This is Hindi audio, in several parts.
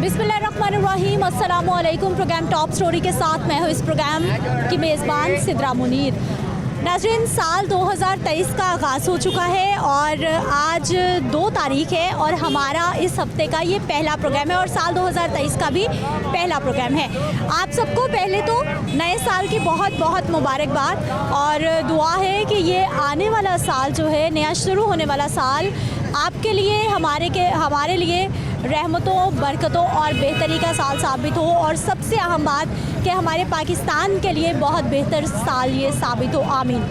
बिस्मिल्लाहिर्रहमानिर्रहीम, अस्सलामुअलैकुम। प्रोग्राम टॉप स्टोरी के साथ मैं हूँ इस प्रोग्राम की मेज़बान सिद्रा मुनीर। नाज़रीन, साल 2023 का आगाज़ हो चुका है और आज 2 तारीख है और हमारा इस हफ्ते का ये पहला प्रोग्राम है और साल 2023 का भी पहला प्रोग्राम है। आप सबको पहले तो नए साल की बहुत बहुत मुबारकबाद और दुआ है कि ये आने वाला साल जो है, नया शुरू होने वाला साल आपके लिए, हमारे लिए रहमतों, बरकतों और बेहतरी का साल साबित हो और सबसे अहम बात कि हमारे पाकिस्तान के लिए बहुत बेहतर साल ये साबित हो। आमीन।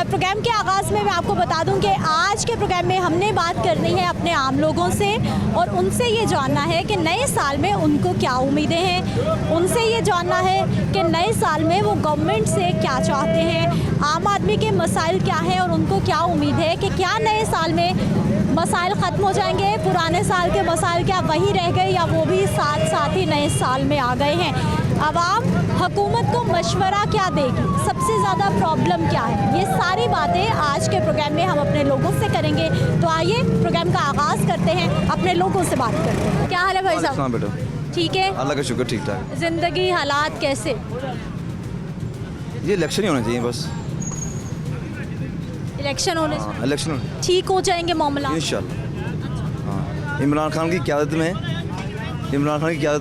प्रोग्राम के आगाज़ में मैं आपको बता दूं कि आज के प्रोग्राम में हमने बात करनी है अपने आम लोगों से और उनसे ये जानना है कि नए साल में उनको क्या उम्मीदें हैं, उनसे ये जानना है कि नए साल में वो गवर्नमेंट से क्या चाहते हैं, आम आदमी के मसाइल क्या हैं और उनको क्या उम्मीद है कि क्या नए साल में मसाइल ख़त्म हो जाएंगे, पुराने साल के मसाइल क्या वही रह गए या वो भी साथ साथ ही नए साल में आ गए हैं। आवाम हुकूमत को मशवरा क्या देगी, सबसे ज़्यादा प्रॉब्लम क्या है, ये सारी बातें आज के प्रोग्राम में हम अपने लोगों से करेंगे। तो आइए प्रोग्राम का आगाज़ करते हैं, अपने लोगों से बात करते हैं। क्या हाल है भाई साहब? बेटा ठीक है, अल्लाह का शुक्र, ठीक ठाक। ज़िंदगी हालात कैसे? ये इलेक्शन ही होना चाहिए बस। इलेक्शन होने से इलेक्शन ठीक हो जाएंगे मामला इंशाल्लाह। हाँ, इमरान खान की क़यादत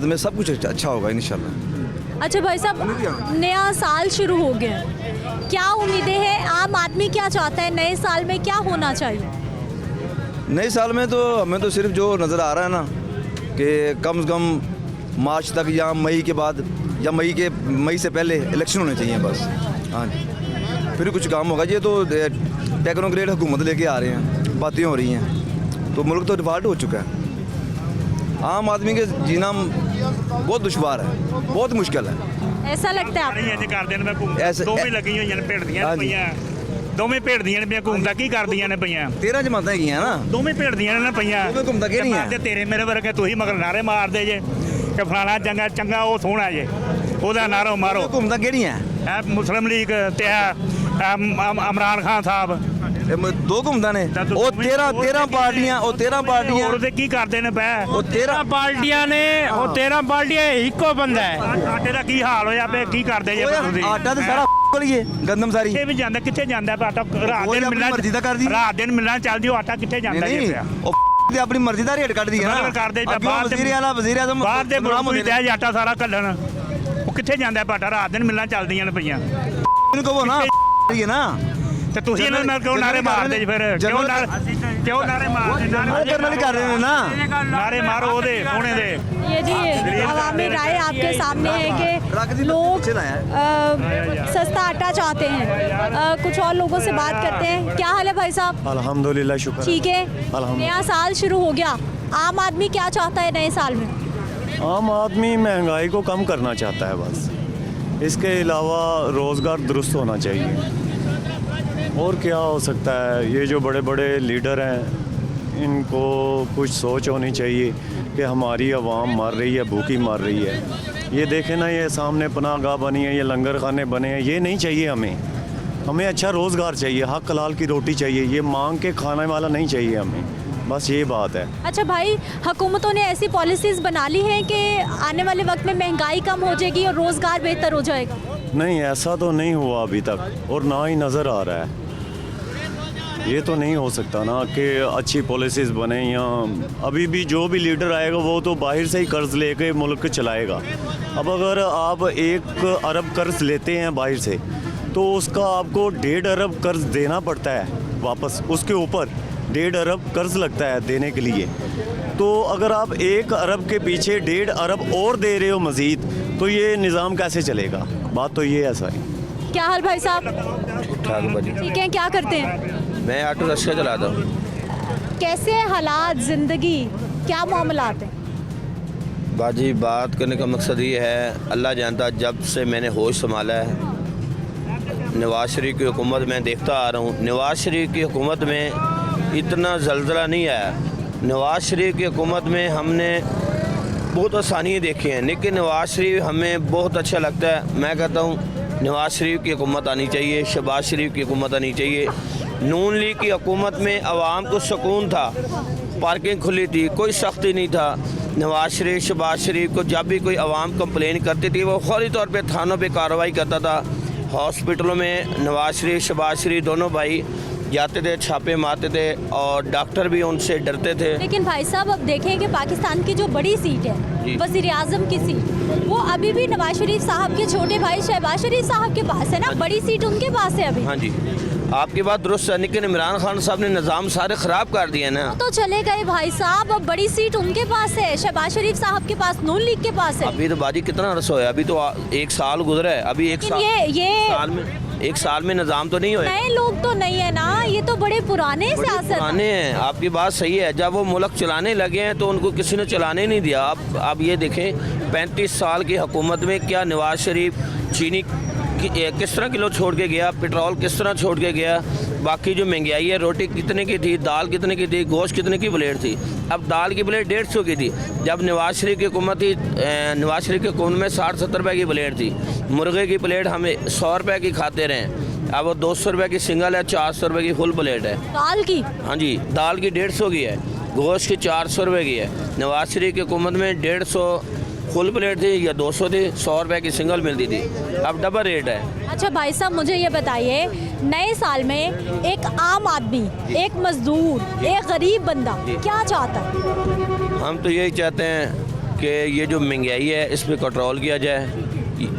में सब कुछ अच्छा होगा इंशाल्लाह। अच्छा भाई साहब, नया साल शुरू हो गया, क्या उम्मीदें हैं, आम आदमी क्या चाहता है, नए साल में क्या होना चाहिए? नए साल में तो हमें तो सिर्फ जो नज़र आ रहा है ना कि कम से कम मार्च तक या मई के बाद या मई से पहले इलेक्शन होने चाहिए बस। हाँ जी, फिर कुछ काम होगा। ये तो टेक्नोक्रेट हुकूमत लेके आ रहे हैं, बातें हो रही हैं, तो मुल्क तो डिफॉल्ट हो चुका है। आम आदमी के जीना बहुत दुश्वार है, बहुत मुश्किल है। ऐसा लगता है ऐसे ਦੋਵੇਂ ਲੱਗੀਆਂ ਹੋਈਆਂ ਨੇ ਭੇੜਦੀਆਂ ਨੇ ਪਈਆਂ, ਦੋਵੇਂ ਭੇੜਦੀਆਂ ਨੇ ਪਈਆਂ, ਘੁੰਮਦਾ ਕੀ ਕਰਦੀਆਂ ਨੇ ਪਈਆਂ? 13 ਜਮਾਤਾਂ ਹੈਗੀਆਂ ਨਾ, ਦੋਵੇਂ ਭੇੜਦੀਆਂ ਨੇ ਪਈਆਂ। ਦੋਵੇਂ ਘੁੰਮਦਾ ਕਿ ਨਹੀਂ ਹੈ? ਤੇ ਤੇਰੇ ਮੇਰੇ ਵਰਗੇ ਤੁਸੀਂ ਮਗਰ ਨਾਰੇ ਮਾਰਦੇ ਜੇ ਕਿ ਫਲਾਣਾ ਚੰਗਾ ਉਹ ਸੋਹਣਾ ਜੇ, ਉਹਦਾ ਨਾਰਾ ਮਾਰੋ। ਘੁੰਮਦਾ ਕਿਹੜੀਆਂ? ਇਹ ਮੁਸਲਿਮ ਲੀਗ ਤੇ ਇਮਰਾਨ ਖਾਨ ਸਾਹਿਬ ਦੋ ਘੁੰਮਦਾ ਨੇ। ਉਹ 13 ਪਾਰਟੀਆਂ ਹੋਰ ਤੇ ਕੀ ਕਰਦੇ ਨੇ ਪੈ? ਉਹ 13 ਪਾਰਟੀਆਂ ਨੇ, ਉਹ 13 ਪਾਰਟੀਆਂ ਇੱਕੋ ਬੰਦਾ ਹੈ। ਆਟੇ ਦਾ ਕੀ ਹਾਲ ਹੋਇਆ ਪਏ, ਕੀ ਕਰਦੇ ਜੇ ਤੁਸੀਂ? ਆਟਾ ਤੇ ਸਾਰਾ ਕੋਲੀਏ ਗੰਦਮ ਸਾਰੀ ਕਿੱਥੇ ਵੀ ਜਾਂਦਾ, ਕਿੱਥੇ ਜਾਂਦਾ ਆਟਾ? ਰਾਤ ਉਹ ਦਿਨ ਆਪਣੀ ਮਰਜ਼ੀ ਦਾ ਕਰਦੀ। ਰਾਤ ਦਿਨ ਮਿਲਣਾ ਚੱਲਦੀ, ਉਹ ਆਟਾ ਕਿੱਥੇ ਜਾਂਦਾ ਜੇ ਪਿਆ? ਉਹ ਤੇ ਆਪਣੀ ਮਰਜ਼ੀ ਦਾ ਰੇਟ ਕੱਢਦੀ ਹੈ ਨਾ। ਕਰਦੇ ਵਜ਼ੀਰ ਆਜ਼ਮ ਬਾਹਰ ਦੇ ਮੁਲਕ ਵਿੱਚ ਤੇ ਆਟਾ ਸਾਰਾ ਕੱਢਣ, ਉਹ ਕਿੱਥੇ ਜਾਂਦਾ ਆਟਾ? ਰਾਤ ਦਿਨ ਮਿਲਣਾ ਚੱਲਦੀਆਂ ਨੇ ਪਈਆਂ। ਇਹਨੂੰ ਕਹੋ ਨਾ ਹੈ ਨਾ, ਤੇ ਤੁਸੀਂ ਇਹਨਾਂ ਨਾਲ ਕਿਉਂ ਨਾਰੇ ਮਾਰਦੇ ਜੀ? ਫਿਰ ਕਿਉਂ ਨਾਰੇ ਮਾਰਦੇ? ਕਰਨ ਵਾਲੀ ਕਰ ਰਹੇ ਨੇ ਨਾ, ਨਾਰੇ ਮਾਰੋ ਉਹਦੇ ਸੋਹਣੇ ਦੇ। ये जी अवामी राय आपके सामने है कि लोग सस्ता आटा चाहते हैं। कुछ और लोगों से बात करते हैं। क्या हाल है भाई साहब? अल्हम्दुलिल्लाह, शुक्र। ठीक है, अल्हम्दुलिल्लाह। नया साल शुरू हो गया, आम आदमी क्या चाहता है नए साल में? आम आदमी महंगाई को कम करना चाहता है बस, इसके अलावा रोज़गार दुरुस्त होना चाहिए। और क्या हो सकता है? ये जो बड़े बड़े लीडर हैं, इनको कुछ सोच होनी चाहिए कि हमारी आवाम मर रही है, भूखी मर रही है। ये देखें ना, ये सामने पनाहगाह बनी है, ये लंगर खाने बने हैं, ये नहीं चाहिए हमें अच्छा रोज़गार चाहिए, हक हलाल की रोटी चाहिए, ये मांग के खाने वाला नहीं चाहिए हमें, बस ये बात है। अच्छा भाई, हुकूमतों ने ऐसी पॉलिसीज़ बना ली हैं कि आने वाले वक्त में महंगाई कम हो जाएगी और रोज़गार बेहतर हो जाएगा? नहीं, ऐसा तो नहीं हुआ अभी तक और ना ही नज़र आ रहा है। ये तो नहीं हो सकता ना कि अच्छी पॉलिसीज़ बने, या अभी भी जो भी लीडर आएगा वो तो बाहर से ही कर्ज़ लेके मुल्क चलाएगा। अब अगर आप 1 अरब कर्ज़ लेते हैं बाहर से, तो उसका आपको 1.5 अरब कर्ज़ देना पड़ता है वापस, उसके ऊपर 1.5 अरब कर्ज़ लगता है देने के लिए। तो अगर आप 1 अरब के पीछे 1.5 अरब और दे रहे हो मज़ीद, तो ये निज़ाम कैसे चलेगा? बात तो ये ऐसा है। क्या हाल भाई साहब? ठीक है, क्या करते हैं? मैं ऑटो रिक्शा चलाता हूँ। कैसे हालात, ज़िंदगी, क्या मामलात हैं? बाजी, बात करने का मकसद ये है, अल्लाह जानता, जब से मैंने होश संभाला है, नवाज शरीफ की हुकूमत में देखता आ रहा हूँ। नवाज शरीफ की हुकूमत में इतना जल्जला नहीं आया। नवाज शरीफ की हुकूमत में हमने बहुत आसानियाँ देखी हैं, लेकिन नवाज शरीफ हमें बहुत अच्छा लगता है। मैं कहता हूँ नवाज शरीफ की हुकूमत आनी चाहिए, शहबाज शरीफ की हुकूमत आनी चाहिए। नून लीग की हुकूमत में आवाम को सुकून था, पार्किंग खुली थी, कोई सख्ती नहीं था। नवाज शरीफ शहबाज शरीफ को जब भी कोई आवाम कंप्लेन करती थी वो फौरी तौर पे थानों पे कार्रवाई करता था। हॉस्पिटलों में नवाज शरीफ शहबाज शरीफ दोनों भाई जाते थे, छापे मारते थे और डॉक्टर भी उनसे डरते थे। लेकिन भाई साहब अब देखें कि पाकिस्तान की जो बड़ी सीट है वज़ीर आज़म की सीट, वो अभी भी नवाज शरीफ साहब के छोटे भाई शहबाज शरीफ साहब के पास है ना, बड़ी सीट उनके पास है अभी। हाँ जी, आपकी बात दुरुस्त है, लेकिन इमरान खान साहब ने निज़ाम सारे ख़राब कर दिए ना। तो चले गए भाई साहब, अब बड़ी सीट उनके पास है, शहबाज शरीफ साहब के पास, नून लीग के पास है। अभी तो बाजी कितना अर्स होया, अभी तो 1 साल गुजरा है, अभी एक साल में निज़ाम तो नहीं होया। नए लोग तो नहीं है ना, ये तो बड़े पुराने सियासत पुराने हैं। आपकी बात सही है, जब वो मुल्क चलाने लगे हैं तो उनको किसी ने चलाने नहीं दिया। आप ये देखें 35 साल की हुकूमत में क्या नवाज शरीफ चीनी किस तरह किलो छोड़ के गया, पेट्रोल किस तरह छोड़ के गया, बाकी जो महंगाई है, रोटी कितने की थी, दाल कितने की थी, गोश्त कितने की प्लेट थी, अब दाल की प्लेट 150 की थी। जब नवाज शरीफ की हुकूमत थी, नवाज शरीफ की हुकूमत में 60-70 रुपये की प्लेट थी। मुर्गे की प्लेट हमें 100 रुपये की खाते रहे, अब वो 200 रुपये की सिंगल है, 400 रुपये की फुल प्लेट है दाल की। हाँ जी, दाल की 150 की है, गोश्त की 400 रुपये की है। नवाज शरीफ की हुकूमत में 150 फुल प्लेट थी या 200 थी, 100 रुपये की सिंगल मिलती थी, अब डबल रेट है। अच्छा भाई साहब मुझे ये बताइए, नए साल में एक आम आदमी, एक मजदूर, एक गरीब बंदा क्या चाहता है? हम तो यही चाहते हैं कि ये जो महंगाई है इस पर कंट्रोल किया जाए।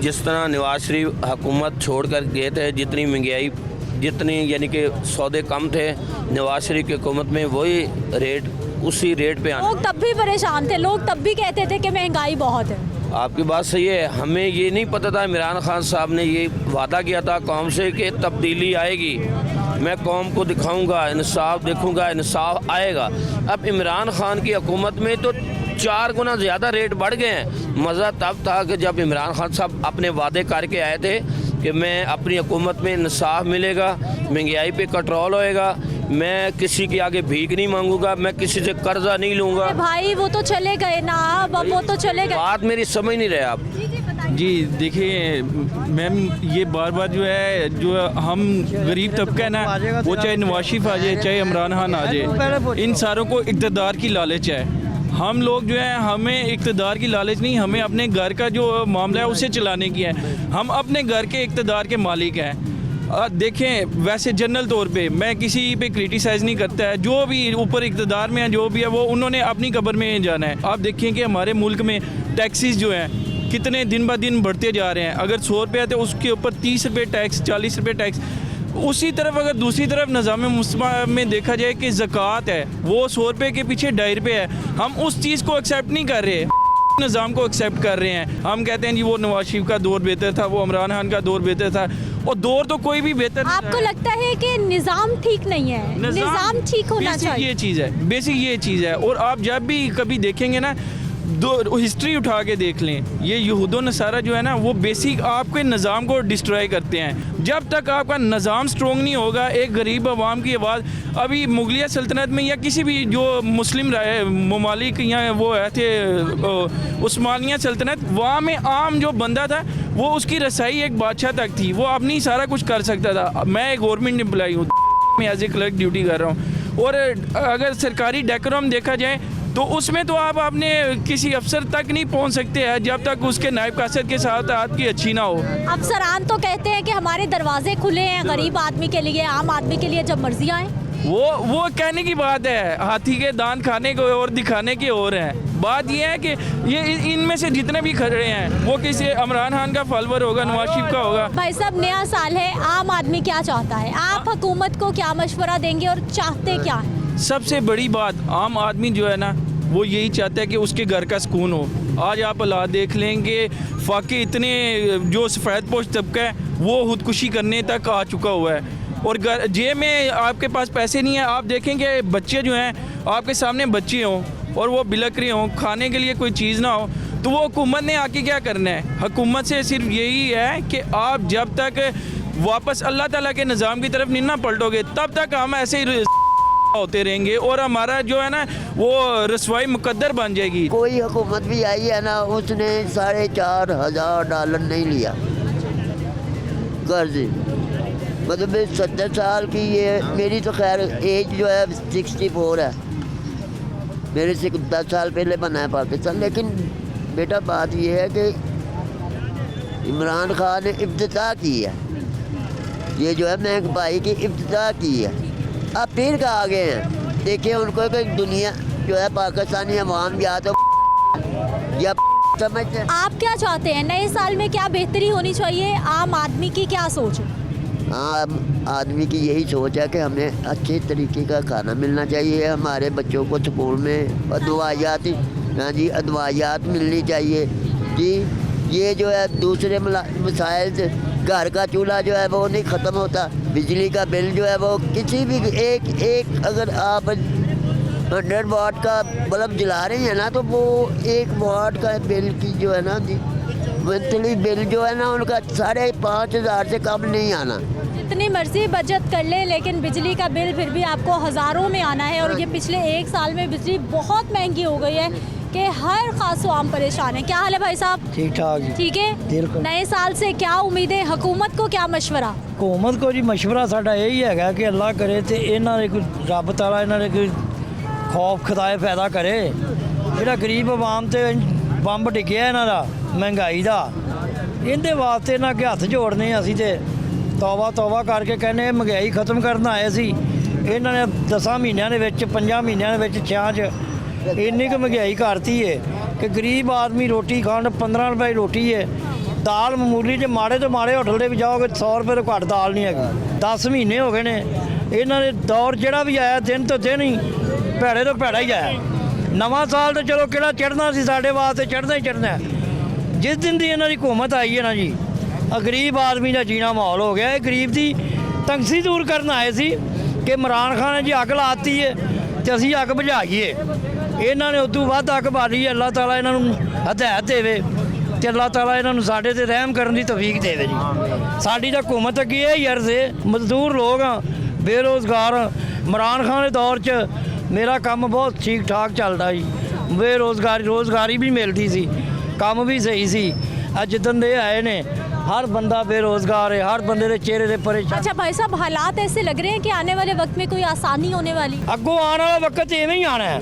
जिस तरह नवाज शरीफ हुकूमत छोड़ कर गए थे, जितनी महंगाई जितनी यानी कि सौदे कम थे, नवाज शरीफ की हुकूमत में वही रेट उसी रेट पे आना। लोग तब भी परेशान थे, लोग तब भी कहते थे कि महंगाई बहुत है। आपकी बात सही है, हमें ये नहीं पता था, इमरान खान साहब ने ये वादा किया था कौम से कि तब्दीली आएगी, मैं कौम को दिखाऊंगा, इंसाफ देखूंगा, इंसाफ आएगा। अब इमरान खान की हुकूमत में तो 4 गुना ज़्यादा रेट बढ़ गए हैं। मज़ा तब था कि जब इमरान खान साहब अपने वादे करके आए थे कि मैं अपनी हुकूमत में इंसाफ मिलेगा, महंगाई पे कंट्रोल होएगा, मैं किसी के आगे भीख नहीं मांगूंगा, मैं किसी से कर्जा नहीं लूँगा। भाई वो तो चले गए ना, अब वो तो चले गए। बात मेरी समझ नहीं रहे आप। जी देखिए मैम, ये बार बार जो हम गरीब तबका है ना, वो चाहे नवाज शरीफ आ जाए चाहे इमरान खान आ जाए, इन सारों को इक़्तिदार की लालच है। हम लोग जो है, हमें इक़्तिदार की लालच नहीं, हमें अपने घर का जो मामला है उसे चलाने की है। हम अपने घर के इक़्तिदार के मालिक हैं। देखें वैसे जनरल तौर पे मैं किसी पे क्रिटिसाइज़ नहीं करता है, जो भी ऊपर इक़्तिदार में है जो भी है वो उन्होंने अपनी कब्र में जाना है। आप देखें कि हमारे मुल्क में टैक्सेस जो हैं कितने दिन ब दिन बढ़ते जा रहे हैं। अगर 100 रुपये है तो उसके ऊपर 30 रुपये टैक्स, 40 रुपये टैक्स। उसी तरफ अगर दूसरी तरफ निज़ाम मुस्लिम में देखा जाए कि ज़कात है वो 100 रुपये के पीछे 2.5 रुपये है, हम उस चीज़ को एक्सेप्ट नहीं कर रहे, निज़ाम को एक्सेप्ट कर रहे हैं। हम कहते हैं जी वो नवाज शरीफ का दौर बेहतर था, वो इमरान खान का दौर बेहतर था, और दौर तो कोई भी बेहतर। आपको लगता है कि निज़ाम ठीक नहीं है? निज़ाम ठीक होना चाहिए। ये चीज़ है, बेसिक ये चीज़ है। और आप जब भी कभी देखेंगे ना, दो हिस्ट्री उठा के देख लें, ये यहूद नसारा जो है ना, वो बेसिक आपके निज़ाम को डिस्ट्रॉय करते हैं। जब तक आपका निज़ाम स्ट्रॉन्ग नहीं होगा, एक गरीब आवाम की आवाज़, अभी मुगलिया सल्तनत में या किसी भी जो मुस्लिम ममालिक या वो है थे उस्मानिया सल्तनत, वहाँ में आम जो बंदा था वो उसकी रसाई एक बादशाह तक थी, वो अपनी सारा कुछ कर सकता था। मैं एक गवर्नमेंट एम्प्लॉई हूँ, मैं एज ए क्लर्क ड्यूटी कर रहा हूँ, और अगर सरकारी डेकोरम देखा जाए तो उसमें तो आप अपने किसी अफसर तक नहीं पहुंच सकते हैं जब तक उसके नायब कासद के साथ आपकी अच्छी ना हो। अफसरान तो कहते हैं कि हमारे दरवाजे खुले हैं गरीब आदमी के लिए, आम आदमी के लिए, जब मर्जी आए। वो कहने की बात है, हाथी के दांत खाने को और दिखाने की और है। बात ये है कि ये इनमें से जितने भी खड़े हैं वो किसी इमरान खान का फॉलोवर होगा, नवाज शरीफ का होगा। भाई साहब नया साल है, आम आदमी क्या चाहता है? आप हुकूमत को क्या मशवरा देंगे और चाहते क्या है? सबसे बड़ी बात, आम आदमी जो है ना वो यही चाहता है कि उसके घर का सुकून हो। आज आप हालात देख लेंगे, फाके इतने जो सफ़ेद पोश तबका है वो खुदकुशी करने तक आ चुका हुआ है, और जेब में आपके पास पैसे नहीं है। आप देखेंगे बच्चे जो हैं, आपके सामने बच्चे हों और वो बिलक रहे हों, खाने के लिए कोई चीज़ ना हो, तो वो हुकूमत ने आके क्या करना है? हुकूमत से सिर्फ यही है कि आप जब तक वापस अल्लाह ताला के निज़ाम की तरफ नहीं ना पलटोगे, तब तक हम ऐसे ही होते रहेंगे और हमारा जो है ना वो रसवाई मुकद्दर बन जाएगी। कोई हुकूमत भी आई है ना, उसने $4,500 नहीं लिया कर्ज। मतलब 70 साल की ये मेरी तो खैर एज जो है 64 है, मेरे से 10 साल पहले बना है पाकिस्तान। लेकिन बेटा बात ये है कि इमरान खान ने इब्तिदा की है, ये जो है महंगाई की इब्तिदा की है। अब फिर कहा गए हैं, देखिए उनको कि दुनिया जो है पाकिस्तानी अवाम या तो या समझते हैं। आप क्या चाहते हैं, नए साल में क्या बेहतरी होनी चाहिए, आम आदमी की क्या सोच है? हाँ, आदमी की यही सोच है कि हमें अच्छे तरीके का खाना मिलना चाहिए, हमारे बच्चों को स्कूल में अदवायात, हाँ जी, अदवायात मिलनी चाहिए जी। ये जो है दूसरे मसाइल से घर का चूल्हा जो है वो नहीं ख़त्म होता, बिजली का बिल जो है वो किसी भी एक अगर आप 100 वाट का बल्ब जला रहे हैं ना, तो वो 1 वाट का बिल की जो है ना जी, मंथली बिल जो है ना उनका 5,500 से कम नहीं आना। जितनी मर्जी बचत कर ले, लेकिन बिजली का बिल फिर भी आपको हज़ारों में आना है। और ये पिछले 1 साल में बिजली बहुत महंगी हो गई है कि हर खास आम परेशान है। क्या हाल है भाई साहब? ठीक ठाक जी। ठीक है। बिल्कुल। नए साल से क्या उम्मीदें, हुकूमत को क्या मशवरा? हुकूमत को जी मशवरा साडा यही है कि अल्लाह करे तो इन्हों ने कोई रब ताला इन्हों ने कोई खौफ खदाए पैदा करे। ਜਿਹੜਾ गरीब आवाम ਤੇ ਬੰਬ ਡਿੱਗਿਆ ਇਹਨਾਂ ਦਾ ਮਹਿੰਗਾਈ ਦਾ, ਇਹਦੇ ਵਾਸਤੇ ਇਹਨਾਂ ਅੱਗੇ ਹੱਥ ਜੋੜਨੇ ਅਸੀਂ ਤੇ ਤੌਬਾ ਕਰਕੇ ਕਹਿੰਦੇ ਮਹਿੰਗਾਈ ਖਤਮ ਕਰਨ ਆਏ ਸੀ। ਇਹਨਾਂ ਨੇ 10 ਮਹੀਨਿਆਂ ਦੇ ਵਿੱਚ 5 ਮਹੀਨਿਆਂ ਦੇ ਵਿੱਚ 6 'ਚ ਇੰਨੀ ਕੁ ਮਹਿੰਗਾਈ ਕਰਤੀ ਹੈ ਕਿ ਗਰੀਬ ਆਦਮੀ ਰੋਟੀ ਖਾਣ 15 ਰੁਪਏ ਦੀ ਰੋਟੀ ਹੈ, ਦਾਲ ਮਾਮੂਲੀ ਜੇ ਮਾੜੇ ਤੋਂ ਮਾੜੇ ਹੋਟਲ ਦੇ ਵੀ ਜਾਓਗੇ 100 ਰੁਪਏ ਤੋਂ ਘੱਟ ਦਾਲ ਨਹੀਂ ਹੈਗੀ। 10 ਮਹੀਨੇ ਹੋ ਗਏ ਨੇ ਇਹਨਾਂ ਦੇ ਦੌਰ ਜਿਹੜਾ ਵੀ ਆਇਆ ਦਿਨ ਤੋਂ ਦਿਨ ਹੀ ਭੈੜੇ ਤੋਂ ਭੈੜਾ ਹੀ ਆਇਆ। ਨਵਾਂ ਸਾਲ ਤਾਂ ਚਲੋ ਕਿਹੜਾ ਚੜ੍ਹਨਾ ਸੀ, ਸਾਡੇ ਵਾਸਤੇ ਚੜ੍ਹਨਾ ਹੀ ਚੜ੍ਹਨਾ। ਜਿਸ ਦਿਨ ਦੀ ਇਹਨਾਂ ਦੀ ਹੁਕੂਮਤ ਆਈ ਹੈ ਨਾ ਜੀ, ਗਰੀਬ ਆਦਮੀ ਦਾ ਜੀਣਾ ਮਾਹੌਲ ਹੋ ਗਿਆ। ਇਹ ਗਰੀਬ ਦੀ ਤੰਗਸੀ ਦੂਰ ਕਰਨ ਆਏ ਸੀ ਕਿ ਇਮਰਾਨ ਖਾਨ ਨੇ ਜੀ ਅੱਗ ਲਾਤੀ ਹੈ ਤੇ ਅਸੀਂ ਅੱਗ ਬੁਝਾਈਏ। ਇਹਨਾਂ ਨੇ ਉਦੋਂ ਵੱਧ ਅੱਗ ਬਾਲੀ ਹੈ। ਅੱਲਾਹ ਤਾਲਾ ਇਹਨਾਂ ਨੂੰ ਹਦਾਇਤ ਦੇਵੇ ਤੇ ਅੱਲਾਹ ਤਾਲਾ ਇਹਨਾਂ ਨੂੰ ਸਾਡੇ ਤੇ ਰਹਿਮ ਕਰਨ ਦੀ ਤੌਫੀਕ ਦੇਵੇ ਜੀ। ਸਾਡੀ ਤਾਂ ਹੁਕੂਮਤ ਅੱਗੇ ਇਹ ਅਰਜ਼ ਹੈ, ਮਜ਼ਦੂਰ ਲੋਕ ਆ, ਬੇਰੁਜ਼ਗਾਰ। ਇਮਰਾਨ ਖਾਨ ਦੇ ਦੌਰ 'ਚ ਮੇਰਾ ਕੰਮ ਬਹੁਤ ਠੀਕ ਠਾਕ ਚੱਲਦਾ ਜੀ, ਰੋਜ਼ਗਾਰੀ ਵੀ ਮਿਲਦੀ ਸੀ, ਕੰਮ ਵੀ ਸਹੀ ਸੀ। ਅੱਜ ਜਿੱਦਣ ਦੇ ਆਏ ਨੇ हर बंदा बेरोजगार है, हर बंदे के चेहरे से परेशान। अच्छा भाई साहब, हालात ऐसे लग रहे हैं कि आने वाले वक्त में कोई आसानी होने वाली? अगों आने वाला वक्त इवें ही आना है,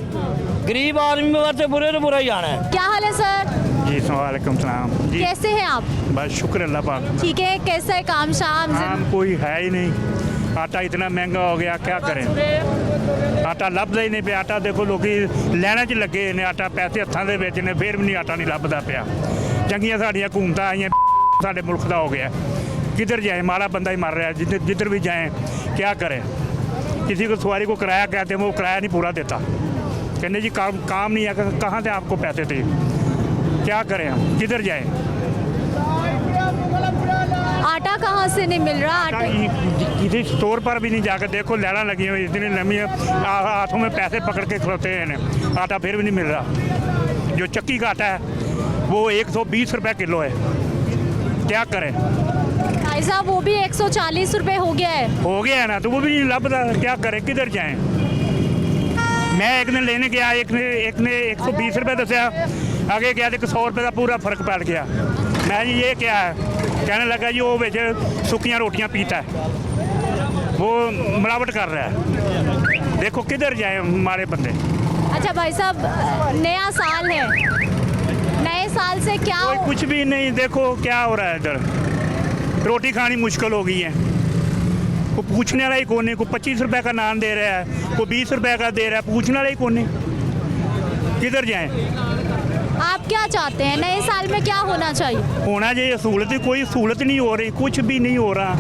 गरीब आदमी वास्ते बुरे तो बुरा ही आना है। क्या हाल है सर? जी वालेकुम सलाम जी। कैसे हैं आप? बस शुक्र अल्लाह पाक। ठीक है। कैसा है काम शाम? काम कोई है ही नहीं, आटा इतना महंगा हो गया, क्या करें। आटा ਲੱਭਦਾ ਹੀ ਨਹੀਂ ਪਿਆ। ਆਟਾ ਦੇਖੋ ਲੋਕੀ ਲੈਣਾ 'ਚ ਲੱਗੇ ਨੇ, ਆਟਾ ਪੈਸੇ ਹੱਥਾਂ ਦੇ ਵਿੱਚ ਨੇ, ਫਿਰ ਵੀ ਨਹੀਂ ਆਟਾ ਨਹੀਂ ਲੱਭਦਾ ਪਿਆ। ਚੰਗੀਆਂ ਸਾਡੀਆਂ ਹਕੂਮਤਾਂ ਆਈਆਂ, ਸਾਡੇ ਮੁਲਕ ਦਾ ਹੋ ਗਿਆ, किधर जाए, माड़ा बंदा ही मर रहा है जिधर भी जाएं, क्या करें। किसी को सवारी को किराया कहते हैं, वो किराया नहीं पूरा देता, कहते जी काम नहीं है, कहाँ से आपको पैसे थे, क्या करें हम, किधर जाएं। आटा कहाँ से नहीं मिल रहा? आटा किसी स्टोर पर भी नहीं जाकर देखो, लाइना लगी हुई इतनी लंबी, हाथों में पैसे पकड़ के खड़ोते हैं, आटा फिर भी नहीं मिल रहा। जो चक्की का आटा है वो 120 रुपये किलो है, क्या करें। भाई साहब वो भी 140 रुपये हो गया है ना, तो वो भी नहीं लभदा, क्या करें, किधर जाएं। मैं एक दिन लेने गया, एक ने 120 रुपये दसिया, आगे गया तो 100 रुपये का पूरा फर्क पड़ गया। मैं जी ये क्या है, कहने लगा जी वो बिच सुक्कियां रोटियां पीता है, वो मिलावट कर रहा है। देखो किधर जाए हमारे बंदे। अच्छा भाई साहब, नया साल है, नए साल से क्या कोई कुछ भी नहीं, देखो क्या हो रहा है इधर, रोटी खानी मुश्किल हो गई है, कोई पूछने वाला ही कौन है। कोई 25 रुपए का नान दे रहा है, कोई 20 रुपए का दे रहा है, पूछने वाला ही कौन है, किधर जाएं। आप क्या चाहते हैं, नए साल में क्या होना चाहिए? होना चाहिए सहूलत, कोई सहूलत नहीं हो रही, कुछ भी नहीं हो रहा।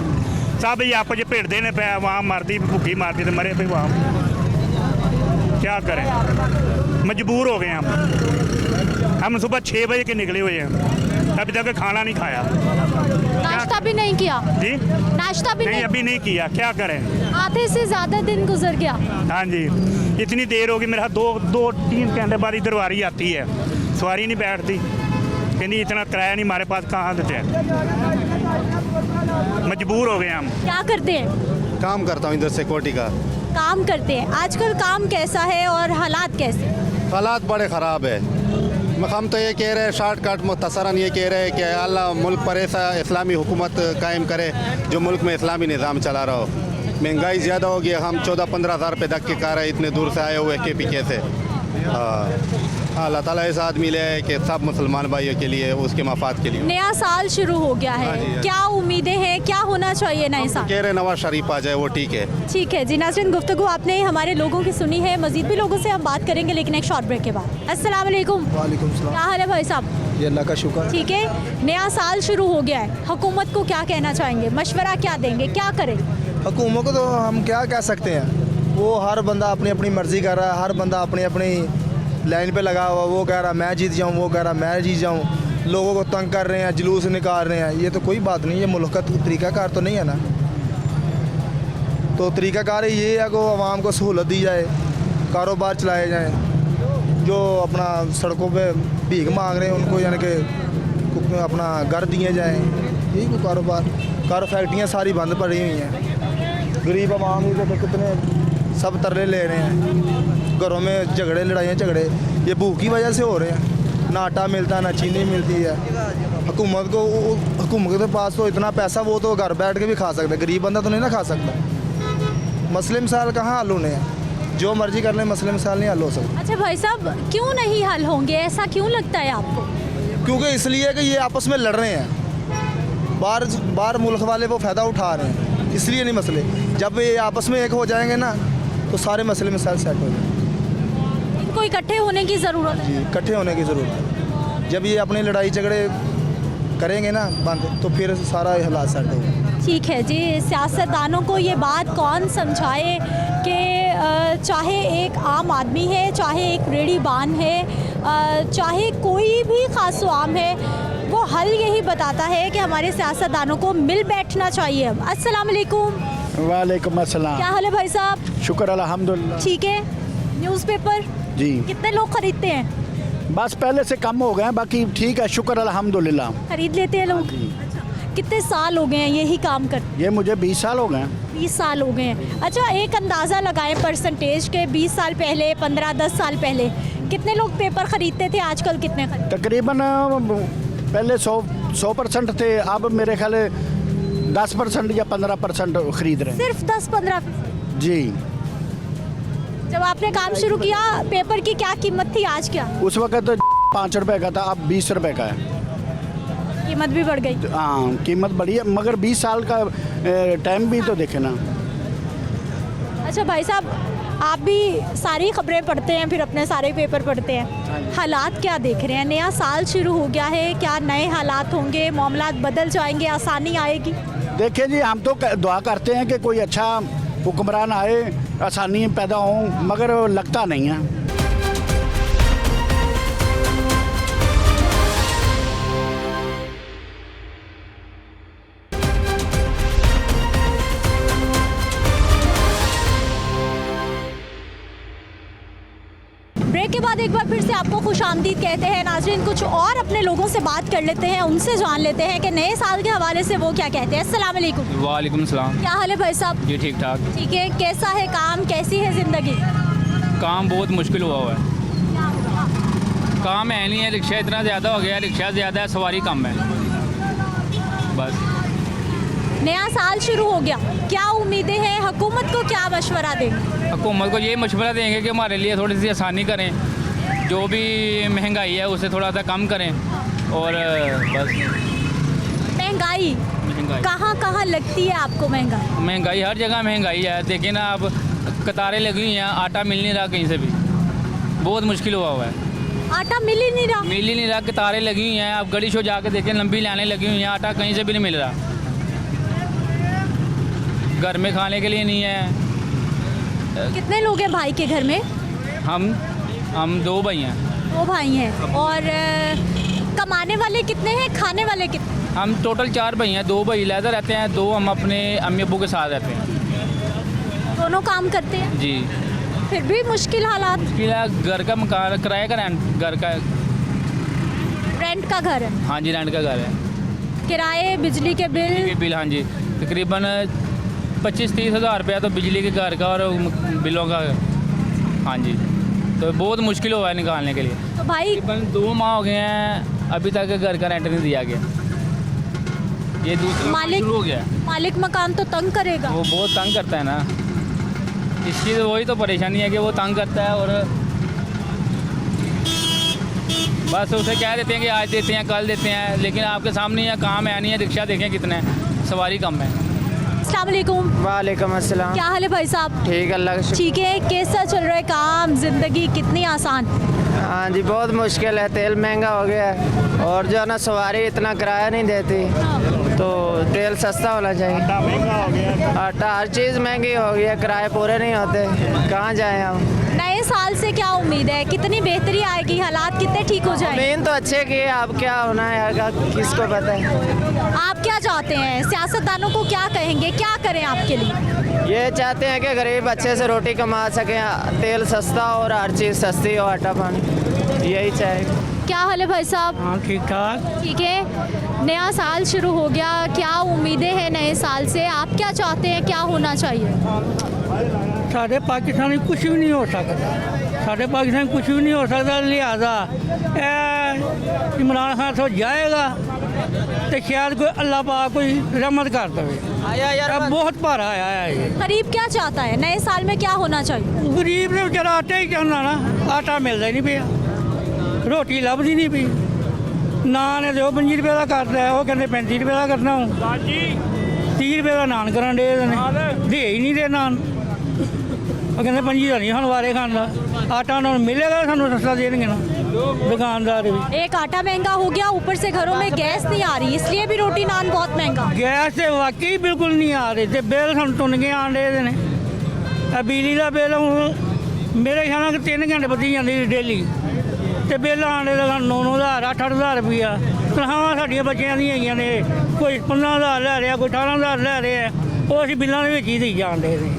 सब ये आप भिड़ते ने पे, वहाँ मरती भुखी मारती तो मरे पे वहाँ, क्या करें, मजबूर हो गए हम सुबह 6 बजे के निकले हुए हैं, अभी तक खाना नहीं खाया। नाश्ता भी नहीं किया? जी नाश्ता भी नहीं, अभी नहीं किया, क्या करें। आधे से ज़्यादा दिन गुजर गया। हाँ जी, इतनी देर होगी, मेरा 2-3 घंटे बाद इधर वारी आती है, सवारी नहीं बैठती, कहती इतना किराया नहीं हमारे पास, कहाँ देते हैं, मजबूर हो गए हम। क्या करते हैं? काम करता हूँ इधर सिक्योरिटी का। काम करते हैं। आजकल काम कैसा है और हालात कैसे? हालात बड़े ख़राब है। हम तो ये कह रहे हैं, शॉर्टकट मुख्तसरन ये कह रहे हैं कि अल्लाह मुल्क पर ऐसा इस्लामी हुकूमत कायम करे जो मुल्क में इस्लामी निज़ाम चला रहा हो। महंगाई ज़्यादा हो गई, हम 14-15 हज़ार रुपये धक्के खा रहे हैं, इतने दूर से आए हुए KPK से। हाँ, अल्लाह ताला ऐसा आदमी ले कि सब मुसलमान भाइयों के लिए, उसके मफाद के लिए। नया साल शुरू हो गया हाँ जी, है, हाँ। क्या उम्मीदें हैं, क्या होना चाहिए नए साल? कह रहे नवाज शरीफ आ जाए, वो ठीक है। ठीक है जी नाज़रीन, गुफ्तगू आपने हमारे लोगों की सुनी है, मजीद भी लोगों से हम बात करेंगे लेकिन एक शॉर्ट ब्रेक के बाद। अस्सलाम वालेकुम। वालेकुम क्या हाल है भाई साहब? ये अल्लाह का शुक्र। ठीक है, नया साल शुरू हो गया है, हुकूमत को क्या कहना चाहेंगे, मशवरा क्या देंगे, क्या करें? हुकूमत को तो हम क्या कह सकते हैं, वो हर बंदा अपनी अपनी मर्ज़ी कर रहा है, हर बंदा अपनी अपनी लाइन पे लगा हुआ, वो कह रहा मैं जीत जाऊँ, वो कह रहा मैं जीत जाऊँ, लोगों को तंग कर रहे हैं, जुलूस निकाल रहे हैं। ये तो कोई बात नहीं, ये मुल्क का तरीक़ाकार तो नहीं है ना। तो तरीक़ाकार ये है कि आवाम को सहूलत दी जाए, कारोबार चलाए जाएँ, जो अपना सड़कों पे भीख मांग रहे हैं उनको यानी कि अपना घर दिए जाएँ, यही कोई कारोबार फैक्ट्रियाँ सारी बंद पड़ी हुई हैं। गरीब आवाम ही तो कितने सब तरले ले रहे हैं, घरों में झगड़े लड़ाइयाँ झगड़े ये भूख की वजह से हो रहे हैं। ना आटा मिलता ना चीनी मिलती है। हुकूमत के पास तो इतना पैसा, वो तो घर बैठ के भी खा सकता है, गरीब बंदा तो नहीं ना खा सकता। मसले मसाइल कहाँ हल होने हैं, जो मर्जी कर लें, मसले मसाइल नहीं हल हो सकते। अच्छा भाई साहब, क्यों नहीं हल होंगे, ऐसा क्यों लगता है आपको? क्योंकि इसलिए कि ये आपस में लड़ रहे हैं, बाहर मुल्क वाले वो फ़ायदा उठा रहे हैं, इसलिए नहीं मसले। जब ये आपस में एक हो जाएंगे ना तो सारे मसले मसाइल सेट हो जाएंगे। इनको इकट्ठे होने की ज़रूरत है। जी, इकट्ठे होने की ज़रूरत है। जब ये अपनी लड़ाई झगड़े करेंगे ना बंद, तो फिर सारा हालात सेट होगा। ठीक है जी, सियासतदानों को ये बात कौन समझाए कि चाहे एक आम आदमी है, चाहे एक रेहड़ीबान है, चाहे कोई भी खास आम है, वो हल यही बताता है कि हमारे सियासतदानों को मिल बैठना चाहिए। अस्सलाम वालेकुम। वालेकुम अस्सलाम। क्या हाल है भाई साहब? शुक्र अल्हम्दुलिल्लाह। ठीक है। न्यूज़पेपर जी, कितने लोग खरीदते हैं? बस पहले से कम हो गए हैं, बाकी ठीक है, शुक्र अल्हम्दुलिल्लाह। खरीद लेते हैं लोग। कितने साल हो गए हैं यही काम करते? ये मुझे 20 साल हो गए हैं। 20 साल हो गए हैं। अच्छा, एक अंदाज़ा लगाएं परसेंटेज के, 20 साल पहले, 15-10 साल पहले कितने लोग पेपर खरीदते थे, आजकल कितने खरीदते? तकरीबन पहले 100% थे, अब मेरे ख्याल 10% या 15% खरीद रहे हैं। सिर्फ 10-15? जी, जब आपने काम शुरू किया पेपर की क्या कीमत थी, आज क्या उस वक्त 5 रुपए का था, अब 20 रुपए का है। कीमत भी बढ़ गई? हाँ, कीमत बढ़ी है, मगर 20 साल का टाइम भी तो देखे ना। अच्छा भाई साहब, आप भी सारी खबरें पढ़ते हैं, फिर अपने सारे पेपर पढ़ते हैं, हालात क्या देख रहे हैं? नया साल शुरू हो गया है, क्या नए हालात होंगे, मामलात बदल जाएंगे, आसानी आएगी? देखिए जी, हम तो दुआ करते हैं कि कोई अच्छा हुक्मरान आए, आसानी पैदा हो, मगर लगता नहीं है। ब्रेक के बाद एक बार फिर से आपको खुशामदीद कहते हैं नाज़रीन। कुछ और अपने लोगों से बात कर लेते हैं, उनसे जान लेते हैं कि नए साल के हवाले से वो क्या कहते हैं। अस्सलाम वालेकुम। वालेकुम सलाम। क्या हाल है भाई साहब? जी ठीक ठाक। ठीक है, कैसा है काम, कैसी है ज़िंदगी? काम बहुत मुश्किल हुआ है, काम है नहीं है, रिक्शा इतना ज़्यादा हो गया, रिक्शा ज़्यादा है, सवारी कम है, बस। नया साल शुरू हो गया, क्या उम्मीदें हैं, हुकूमत को क्या मशवरा देंगे? हुकूमत को ये मशवरा देंगे कि हमारे लिए थोड़ी सी आसानी करें, जो भी महंगाई है उसे थोड़ा सा कम करें, और बस। महंगाई कहाँ कहाँ लगती है आपको? महंगाई हर जगह महंगाई है, देखिए ना, अब कतारें लगी हुई हैं, आटा मिल नहीं रहा कहीं से भी, बहुत मुश्किल हुआ है। आटा मिल ही नहीं रहा, कतारें लगी हुई हैं, आप गली शो जाके देखें, लंबी लाइनें लगी हुई हैं, आटा कहीं से भी नहीं मिल रहा, घर में खाने के लिए नहीं है। कितने लोग हैं भाई के घर में? हम 2 भाई हैं। 2 भाई हैं। और कमाने वाले कितने हैं, खाने वाले कितने? हम टोटल 4 भाई हैं, 2 भाई अलग रहते हैं, 2 हम अपने अम्मी अब्बू के साथ रहते हैं। दोनों काम करते हैं? जी। फिर भी मुश्किल हालात? घर का मकान, किराए का घर का रेंट का घर है? हाँ जी, रेंट का घर है। किराए, बिजली के बिल? हाँ जी, तकरीबन 25-30 हज़ार रुपया तो बिजली के घर का और बिलों का। हाँ जी, तो बहुत मुश्किल हुआ है निकालने के लिए। तो भाई तकरीबन 2 माह हो गए हैं, अभी तक घर का रेंट नहीं दिया गया, ये दूसरा मालिक शुरू हो गया। मालिक मकान तो तंग करेगा? वो बहुत तंग करता है ना, इसकी तो वही तो परेशानी है कि वो तंग करता है, और बस उसे कह देते हैं कि आज देते हैं कल देते हैं, लेकिन आपके सामने यहाँ काम है नहीं है। रिक्शा देखें कितने हैं, सवारी कम है। अस्सलाम वालेकुम। वालेकुम अस्सलाम। क्या हाल है भाई साहब? ठीक है, अल्लाह का शुक्र। ठीक है, कैसा चल रहा है काम, जिंदगी कितनी आसान? हाँ जी, बहुत मुश्किल है, तेल महंगा हो गया है और जो है ना सवारी इतना किराया नहीं देती, तो तेल सस्ता होना चाहिए। आटा महंगा हो गया, आटा हर चीज़ महंगी हो गई है, किराए पूरे नहीं होते, कहाँ जाएं हम। नए साल से क्या उम्मीद है, कितनी बेहतरी आएगी, हालात कितने ठीक हो जाएंगे? मेन तो अच्छे की है, अब क्या होना है आगे किसको पता है। आप क्या चाहते हैं, सियासतदानों को क्या कहेंगे, क्या करें आपके लिए? ये चाहते हैं कि गरीब अच्छे से रोटी कमा सकें, तेल सस्ता हो और हर चीज़ सस्ती हो, आटा पानी, यही चाहेंगे। क्या हाल है भाई साहब? हाँ ठीक ठाक। ठीक है, नया साल शुरू हो गया, क्या उम्मीदें हैं नए साल से? आप क्या चाहते हैं, क्या होना चाहिए? साढ़े पाकिस्तान कुछ भी नहीं हो सकता, साढ़े पाकिस्तान कुछ भी नहीं हो सकता, लिहाजा इमरान खान तो जाएगा तो शायद कोई अल्लाह पाक कोई रहमत कर दे। अब बहुत भारा आया है ये। गरीब क्या चाहता है, नए साल में क्या होना चाहिए? गरीब ने बेचारा आटा ही चाहना ना, आटा मिलता ही नहीं पिया, रोटी लभदी नहीं पई। नान जो 25 रुपये का करता है, वो कहते 35 रुपये का करना हूँ, 30 रुपये का नान करन डे दे ही नहीं दे नान, वो कहते 25 का नहीं वारे खाना, आटा उन्होंने मिलेगा सानू सस्ता देंगे ना दुकानदार भी। एक आटा महंगा हो गया, ऊपर से घरों में गैस नहीं आ रही, इसलिए भी रोटी नान बहुत महंगा। गैस से वाकई बिल्कुल नहीं आ रही, तो बिल सानू तुन के आन डे ने। बिजली का बिल मेरे ख्याल ਨਾਲ 3 घंटे बधी जाती डेली, तो बिल आने का 9-9 हज़ार 8-8 हज़ार रुपया। तनखावां साडियां बच्चियां दी हैगियां ने, कोई 15 हज़ार लै रहा, कोई 18 हज़ार लै रहा, वो असीं बिल्लां दे विच ही देई जान डे ने।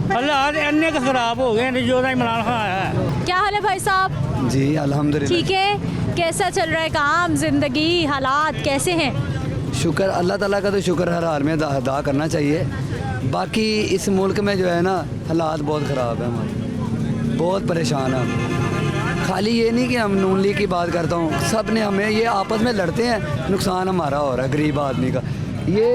हालात इन्ने खराब हो गए जो इमरान खान आया है। क्या हाल है भाई साहब? जी अल्हम्दुलिल्लाह ठीक है, कैसा चल रहा है काम, जिंदगी, हालात कैसे हैं? शुक्र अल्लाह ताला का, तो शुक्र हर हाल में अदा करना चाहिए। बाकी इस मुल्क में जो है ना हालात बहुत ख़राब है, हमारे बहुत परेशान हैं हम। खाली ये नहीं कि हम नून लीग की बात करता हूँ, सब ने हमें ये आपस में लड़ते हैं, नुकसान हमारा हो रहा है गरीब आदमी का। ये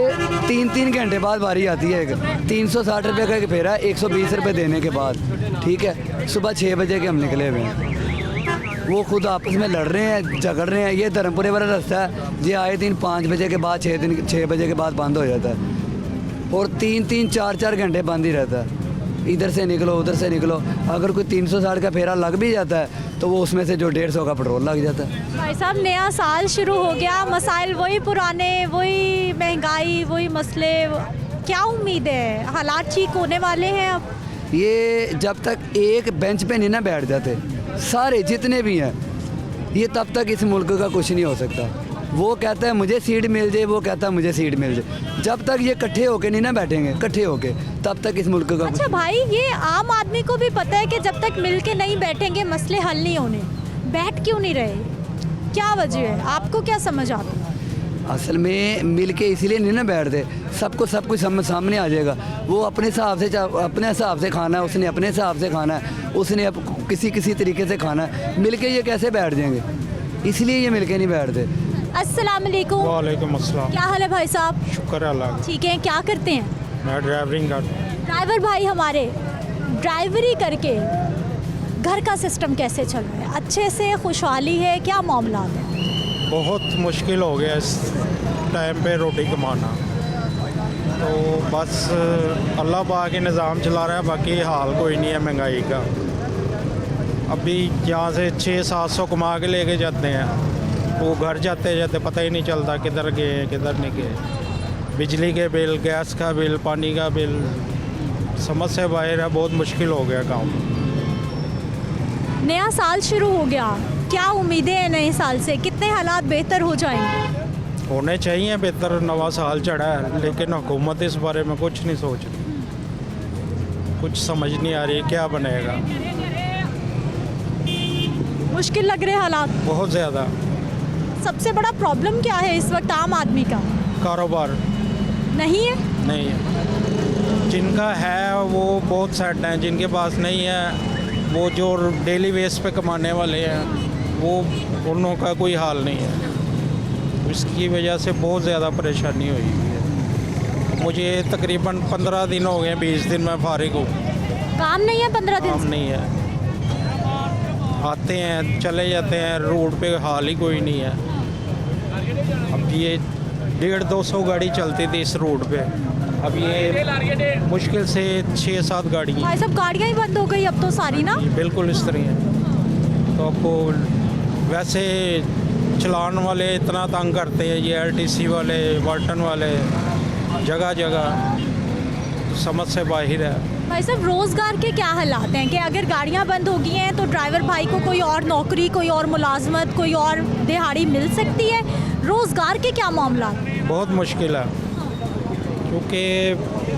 3-3 घंटे बाद बारी आती है, 360 रुपये का एक फेरा, 120 रुपये देने के बाद, ठीक है। सुबह 6 बजे के हम निकले हुए हैं, वो खुद आपस में लड़ रहे हैं, झगड़ रहे हैं। ये धर्मपुरे वाला रास्ता है, ये आए दिन 5 बजे के बाद 6 बजे के बाद बंद हो जाता है, और 3-3, 4-4 घंटे बंद ही रहता है। इधर से निकलो उधर से निकलो, अगर कोई 360 का फेरा लग भी जाता है तो वो उसमें से जो 150 का पेट्रोल लग जाता है। भाई साहब, नया साल शुरू हो गया, मसाइल वही पुराने, वही महंगाई, वही मसले, क्या उम्मीद है, हालात ठीक होने वाले हैं अब? ये जब तक एक बेंच पे नहीं ना बैठ जाते सारे जितने भी हैं, ये तब तक इस मुल्क का कुछ नहीं हो सकता। वो कहता है मुझे सीट मिल जाए, वो कहता है मुझे सीट मिल जाए, जब तक ये इकट्ठे होके नहीं ना बैठेंगे, इकट्ठे होके, तब तक इस मुल्क का अच्छा भाई, ये आम आदमी को भी पता है कि जब तक मिल के नहीं बैठेंगे मसले हल नहीं होने, बैठ क्यों नहीं रहे, क्या वजह है, आपको क्या समझ आता है? असल में मिल के इसलिए नहीं ना बैठते, सबको सब कुछ सामने आ जाएगा। वो अपने हिसाब से खाना है, उसने अपने हिसाब से खाना है, उसने किसी तरीके से खाना है, मिल के ये कैसे बैठ जाएंगे, इसलिए ये मिल के नहीं बैठते। अस्सलाम वालेकुम। वालेकुम अस्सलाम। क्या हाल है भाई साहब? शुक्र है अल्लाह का। ठीक है, क्या करते हैं? मैं ड्राइवरिंग करता हूँ। ड्राइवर भाई हमारे ड्राइवरी करके घर का सिस्टम कैसे चल रहा है, अच्छे से खुशहाली है, क्या मामला है? बहुत मुश्किल हो गया इस टाइम पे रोटी कमाना, तो बस अल्लाह पाक के निज़ाम चला रहा है, बाकी हाल कोई नहीं है महंगाई का। अभी यहाँ से 600-700 कमा के लेके जाते हैं, वो घर जाते जाते पता ही नहीं चलता किधर गए किधर नहीं गए। बिजली के बिल, गैस का बिल, पानी का बिल, समझ से बाहर है, बहुत मुश्किल हो गया काम। नया साल शुरू हो गया, क्या उम्मीदें हैं नए साल से, कितने हालात बेहतर हो जाएंगे? होने चाहिए बेहतर, नवा साल चढ़ा है, लेकिन हुकूमत इस बारे में कुछ नहीं सोच रही, कुछ समझ नहीं आ रही क्या बनेगा। मुश्किल लग रहे हालात बहुत ज़्यादा। सबसे बड़ा प्रॉब्लम क्या है इस वक्त आम आदमी का? कारोबार नहीं है? नहीं है, जिनका है वो बहुत सेट हैं, जिनके पास नहीं है, वो जो डेली बेस पे कमाने वाले हैं, वो उन का कोई हाल नहीं है। इसकी वजह से बहुत ज़्यादा परेशानी हुई है। मुझे तकरीबन 15 दिन हो गए, 20 दिन मैं फारिग हूँ। काम नहीं है 15 दिन काम से? नहीं है, आते हैं चले जाते हैं, रोड पे हाल ही कोई नहीं है। अब ये 150-200 गाड़ी चलती थी इस रोड पे, अब ये मुश्किल से 6-7 गाड़ी हैं। भाई साहब गाड़ियाँ ही बंद हो गई अब तो सारी ना। बिल्कुल इस तरह है। तो आपको वैसे चलान वाले इतना तंग करते हैं, ये LTC वाले, वाल्टन वाले, जगह जगह तो समझ से बाहर है। भाई साहब रोज़गार के क्या हालात हैं कि अगर गाड़ियाँ बंद हो गई हैं तो ड्राइवर भाई को कोई और नौकरी, कोई और मुलाजमत, कोई और दिहाड़ी मिल सकती है? रोज़गार के क्या मामला हैं? बहुत मुश्किल है, क्योंकि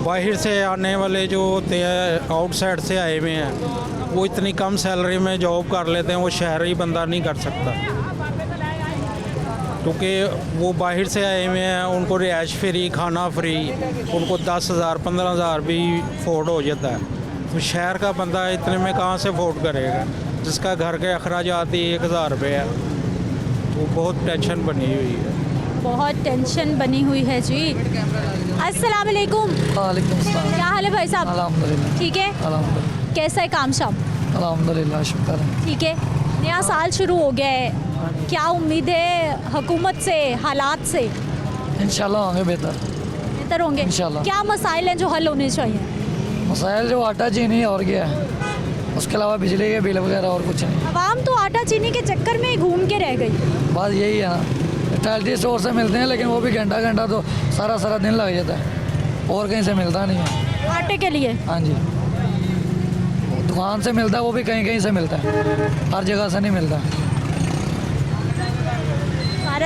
बाहर से आने वाले जो होते हैं, आउटसाइड से आए हुए हैं, वो इतनी कम सैलरी में जॉब कर लेते हैं, वो शहरी बंदा नहीं कर सकता। क्योंकि वो बाहर से आए हुए हैं, उनको रिहाइश फ्री, खाना फ्री, उनको 10,000 15,000 भी अफोर्ड हो जाता है। तो शहर का बंदा इतने में कहाँ से अफोर्ड करेगा, जिसका घर के अखराजात ही 1,000 रुपये है। तो बहुत टेंशन बनी हुई है। बहुत टेंशन बनी हुई है जी। अस्सलाम वालेकुम। वालेकुम सलाम। क्या हाल है भाई साहब? अल्हम्दुलिल्लाह। ठीक है। अल्हम्दुलिल्लाह। कैसा है काम शाम? अल्हम्दुलिल्लाह, शुक्र है। ठीक है। नया साल शुरू हो गया है, क्या उम्मीद है हुकूमत से, हालात से? इंशाल्लाह होंगे बेहतर होंगे इंशाल्लाह। क्या मसाइल हैं जो हल होने चाहिए? मसाइल जो आटा चीनी और क्या है, उसके अलावा बिजली के बिल वगैरह और कुछ नहीं। आवाम तो आटा चीनी के चक्कर में ही घूम के रह गई। बस यही है ना, टैल्टी स्टोर से मिलते हैं, लेकिन वो भी घंटा तो सारा दिन लग जाता है, और कहीं से मिलता नहीं है। आटे के लिए? हाँ जी, दुकान से मिलता है, वो भी कहीं से मिलता है, हर जगह से नहीं मिलता।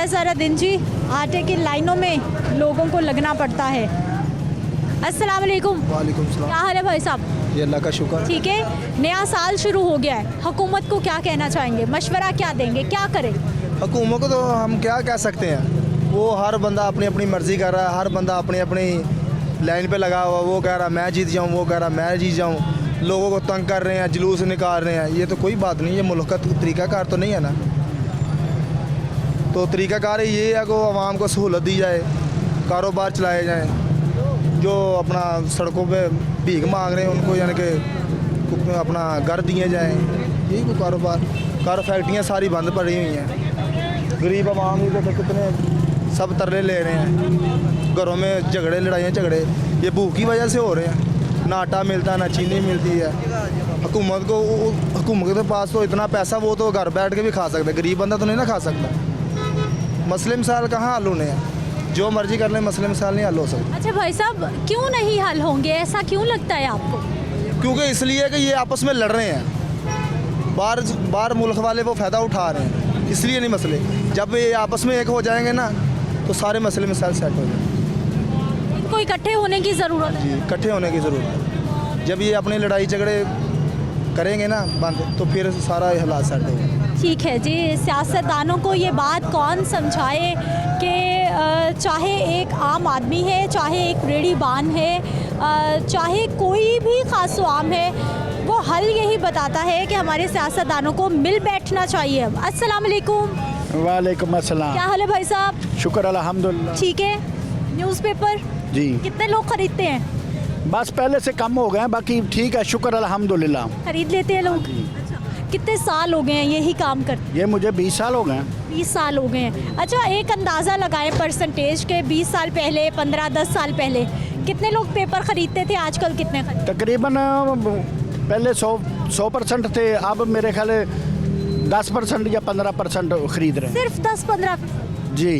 सारा दिन जी आटे की लाइनों में लोगों को लगना पड़ता है। अस्सलाम वालेकुम। वालेकुम क्या सलाम। हाल है भाई साहब? ये अल्लाह का शुक्र। ठीक है। नया साल शुरू हो गया है, हुकूमत को क्या कहना चाहेंगे, मशवरा क्या देंगे, क्या करें? हुकूमत को तो हम क्या कह सकते हैं, वो हर बंदा अपनी अपनी मर्ज़ी कर रहा है, हर बंदा अपनी अपनी लाइन पे लगा हुआ, वो कह रहा मैं जीत जाऊँ, वो कह रहा मैं जीत जाऊँ, लोगों को तंग कर रहे हैं, जुलूस निकाल रहे हैं। ये तो कोई बात नहीं, ये मुल्क का तरीक़ाकार तो नहीं है ना। तो तरीक़ाकार ये है कि आवाम को सहूलत दी जाए, कारोबार चलाए जाएँ, जो अपना सड़कों पे भीख मांग रहे हैं उनको यानी कि अपना घर दिए जाएँ, यही को कारोबार। फैक्ट्रियाँ सारी बंद पड़ी हुई हैं, गरीब आवाम ही तो कितने सब तरले ले रहे हैं, घरों में झगड़े, लड़ाइयाँ झगड़े, ये भूख की वजह से हो रहे हैं। ना आटा मिलता, ना चीनी मिलती है। हुकूमत के पास तो इतना पैसा, वो तो घर बैठ के भी खा सकता है, गरीब बंदा तो नहीं ना खा सकता। मसले मसाइल कहाँ हल होने हैं, जो मर्जी कर लें, मसले मसाइल नहीं हल हो सकते। अच्छा भाई साहब, क्यों नहीं हल होंगे, ऐसा क्यों लगता है आपको? क्योंकि इसलिए कि ये आपस में लड़ रहे हैं, बाहर मुल्क वाले वो फ़ायदा उठा रहे हैं, इसलिए नहीं मसले। जब ये आपस में एक हो जाएंगे ना तो सारे मसले मसाइल सेट हो जाएंगे। इनको इकट्ठे होने की ज़रूरत है। इकट्ठे होने की ज़रूरत है। जब ये अपनी लड़ाई झगड़े करेंगे ना बंद, तो फिर सारा हालात सेट होगा। ठीक है जी। सियासतदानों को ये बात कौन समझाए कि चाहे एक आम आदमी है, चाहे एक रेहड़ीबान है, चाहे कोई भी खास आम है, वो हल यही बताता है कि हमारे सियासतदानों को मिल बैठना चाहिए। अस्सलाम वालेकुम। वालेकुम अस्सलाम। क्या हाल है भाई साहब? शुक्र अल्हम्दुलिल्लाह। ठीक है। न्यूज़पेपर जी। कितने लोग खरीदते हैं? बस पहले से कम हो गए हैं, बाकी ठीक है, शुक्र अल्हम्दुलिल्लाह। खरीद लेते हैं लोग। कितने साल हो गए हैं यही काम करते? ये मुझे 20 साल हो गए हैं। 20 साल हो गए हैं। अच्छा, एक अंदाज़ा लगाएं परसेंटेज के, 20 साल पहले, 15-10 साल पहले कितने लोग पेपर खरीदते थे, आजकल कितने खरीदते? तकरीबन पहले 100% थे, अब मेरे ख्याल 10% या 15% खरीद रहे हैं। सिर्फ 10-15? जी।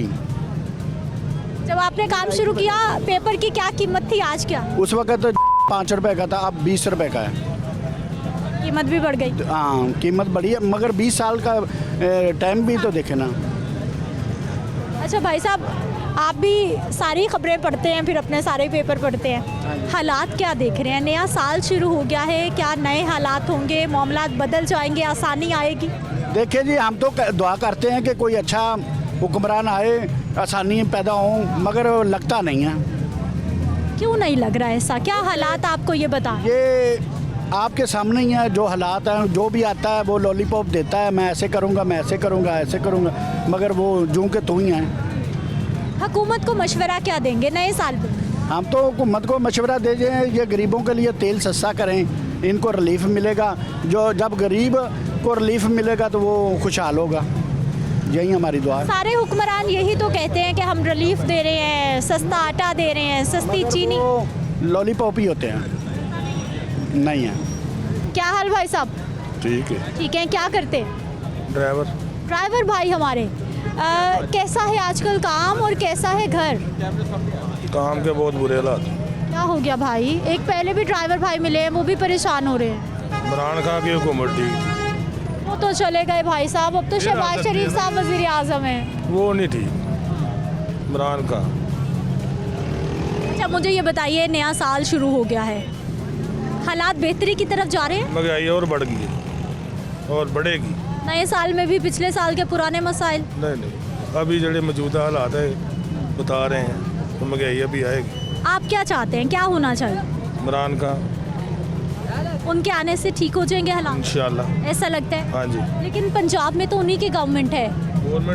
जब आपने काम शुरू किया पेपर की क्या कीमत थी, आज क्या? उस वक्त 5 रुपए का था, अब 20 रुपए का है। कीमत भी बढ़ गई? हाँ, कीमत बढ़ी है, मगर 20 साल का टाइम भी तो देखे ना। अच्छा भाई साहब, आप भी सारी खबरें पढ़ते हैं, फिर अपने सारे पेपर पढ़ते हैं, हालात क्या देख रहे हैं? नया साल शुरू हो गया है, क्या नए हालात होंगे, मामलात बदल जाएंगे, आसानी आएगी? देखिए जी, हम तो दुआ करते हैं कि कोई अच्छा हुक्मरान आए, आसानी पैदा हो, मगर लगता नहीं है। क्यों नहीं लग रहा है ऐसा? क्या हालात आपको ये बता? ये आपके सामने ही है, जो हालात हैं, जो भी आता है वो लॉलीपॉप देता है, मैं ऐसे करूँगा, मैं ऐसे करूँगा, ऐसे करूँगा, मगर वो जूं के तू ही हैं। हुकूमत को मशवरा क्या देंगे नए साल में? हम तो हुकूमत को मशवरा दे दें, ये गरीबों के लिए तेल सस्ता करें, इनको रिलीफ मिलेगा। जो जब गरीब सबको रिलीफ मिलेगा तो वो खुशहाल होगा, यही हमारी दुआ है। सारे हुक्मरान यही तो कहते हैं कि हम रिलीफ दे रहे हैं, सस्ता आटा दे रहे हैं, सस्ती चीनी। लॉलीपॉप ही होते हैं, नहीं है। क्या हाल भाई साहब? ठीक है। ठीक है, क्या करते हैं? ड्राइवर भाई हमारे। कैसा है आजकल काम और कैसा है घर? काम के बहुत बुरे हालात। क्या हो गया भाई? एक पहले भी ड्राइवर भाई मिले हैं, वो भी परेशान हो रहे हैं। इमरान खान की हुकूमत ठीक, वो तो चले गए भाई साहब, अब तो शहबाज शरीफ साहब वजीर आजम हैं। वो नहीं ठीक इमरान का। अच्छा मुझे ये बताइए, नया साल शुरू हो गया है, हालात बेहतरी की तरफ जा रहे हैं? महंगाई और बढ़ गई है और बढ़ेगी। नए साल में भी पिछले साल के पुराने मसाइल? नहीं, अभी जो मौजूदा हालात है बता रहे हैं, तो महंगाई अभी आएगी। आप क्या चाहते हैं, क्या होना चाहिए? इमरान का उनके आने से ठीक हो जाएंगे हालात इंशाल्लाह, ऐसा लगता है? हाँ जी। लेकिन पंजाब में तो उन्हीं की गवर्नमेंट है,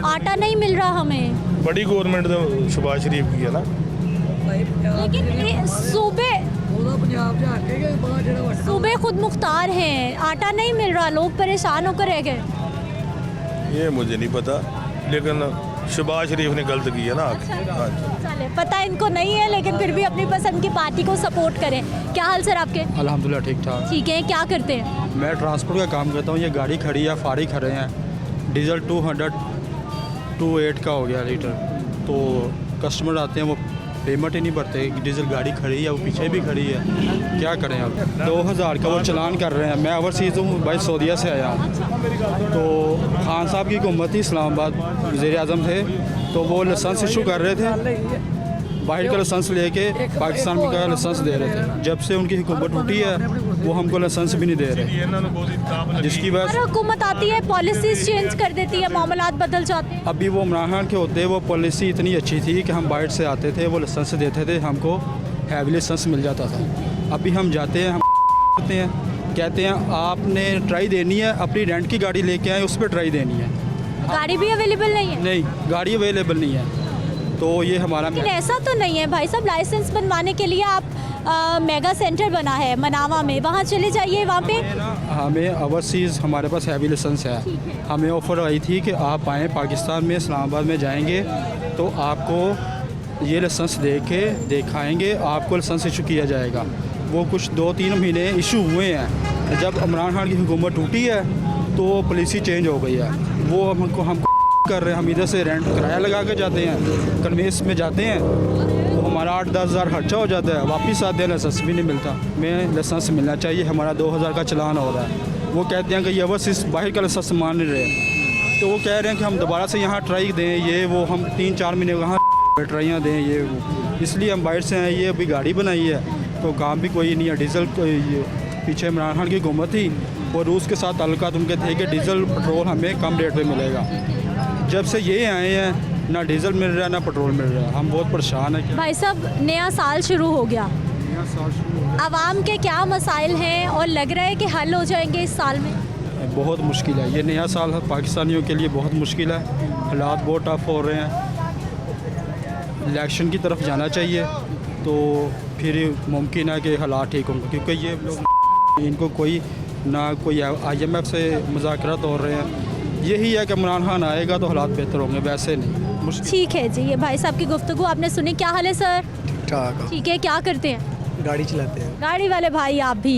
आटा नहीं मिल रहा हमें। बड़ी गवर्नमेंट तो शहबाज शरीफ की है ना। लेकिन ये सूबे खुद मुख्तार हैं, आटा नहीं मिल रहा, लोग परेशान होकर रह गए। ये मुझे नहीं पता, लेकिन शहबाज शरीफ ने गलत की है ना। हाँ जी। चले, पता इनको नहीं है, लेकिन फिर भी अपनी पसंद की पार्टी को सपोर्ट करें। क्या हाल सर आपके? अल्हम्दुलिल्लाह ठीक ठाक। ठीक है, क्या करते हैं? मैं ट्रांसपोर्ट का काम करता हूँ। ये गाड़ी खड़ी है, फाड़ी खड़े हैं, डीजल 228 का हो गया लीटर, तो कस्टमर आते हैं वो पेमेंट ही नहीं भरते। डीजल गाड़ी खड़ी है, वो पीछे भी खड़ी है, क्या करें अब? 2000 का वो चलान कर रहे हैं। मैं ओवरसीज़ हूँ भाई, सऊदीया से आया हूँ। तो खान साहब की हुकूमत थी, इस्लामाबाद वज़ीर आज़म थे, तो वो लाइसेंस इशू कर रहे थे, बाहर का लाइसेंस लेके पाकिस्तान में का लाइसेंस दे रहे थे। जब से उनकी हुकूमत टूटी है, वो हमको लाइसेंस भी नहीं दे रहे, जिसकी वजह से हुकूमत आती है, पॉलिसीज चेंज कर देती है, मामलात बदल जाते हैं। अभी वो इमरान खान के होते, वो पॉलिसी इतनी अच्छी थी कि हम बाहर से आते थे, वो लाइसेंस देते थे, हमको हैवी लाइसेंस मिल जाता था। अभी हम जाते हैं, हम करते हैं, कहते हैं आपने ट्राई देनी है, अपनी रेंट की गाड़ी लेके आए, उस पर ट्राई देनी है। गाड़ी भी अवेलेबल नहीं है? नहीं, गाड़ी अवेलेबल नहीं है। तो ये हमारा, लेकिन ऐसा तो नहीं है भाई साहब, लाइसेंस बनवाने के लिए आप मेगा सेंटर बना है मनावा में, वहाँ चले जाइए, वहाँ पे हमें ओवरसीज़ हमारे पास हैवी लाइसेंस है। हमें ऑफ़र आई थी कि आप आएँ पाकिस्तान में, इस्लामाबाद में जाएंगे तो आपको ये लाइसेंस दे के दिखाएँगे, आपको लाइसेंस इशू किया जाएगा। वो कुछ 2-3 महीने इशू हुए हैं। जब इमरान खान की हुकूमत टूटी है तो पॉलिसी चेंज हो गई है, वो हम कर रहे हैं। हम इधर से रेंट किराया लगा के जाते हैं, कन्वेंस में जाते हैं, तो हमारा 8-10 हज़ार खर्चा हो जाता है, वापस आते हैं, लाइसेंस भी नहीं मिलता। मैं लाइसेंस मिलना चाहिए, हमारा 2000 का चलान हो रहा है। वो कहते हैं कि ये बस इस बाहर का लाइसेंस मान नहीं रहे, तो वो कह रहे हैं कि हम दोबारा से यहाँ ट्राई दें, ये वो हम 3-4 महीने वहाँ ट्राइयाँ दें, ये वो। इसलिए हम बाहर से आए, ये अभी गाड़ी बनाई है तो काम भी कोई नहीं है। डीजल पीछे इमरान खान की हुकूमत थी, और रूस के साथ ताल्लुकात उनके थे कि डीजल पेट्रोल हमें कम रेट पे मिलेगा। जब से ये आए हैं, ना डीजल मिल रहा है ना पेट्रोल मिल रहा है, हम बहुत परेशान हैं। भाई साहब, नया साल शुरू हो गया, आवाम के क्या मसाइल हैं और लग रहा है कि हल हो जाएंगे इस साल में? बहुत मुश्किल है, ये नया साल पाकिस्तानियों के लिए बहुत मुश्किल है, हालात बहुत टफ हो रहे हैं। इलेक्शन की तरफ जाना चाहिए तो फिर मुमकिन है कि हालात ठीक होंगे, क्योंकि ये लोग इनको कोई ना कोई IMF से मुज़ाकरात हो रहे हैं। यही है कि इमरान खान आएगा तो हालात बेहतर होंगे, वैसे नहीं। ठीक है जी, ये भाई साहब की गुफ्तगू आपने सुनी। क्या हाल है सर? ठीक ठीक है, क्या करते हैं? गाड़ी चलाते हैं। गाड़ी वाले भाई आप भी,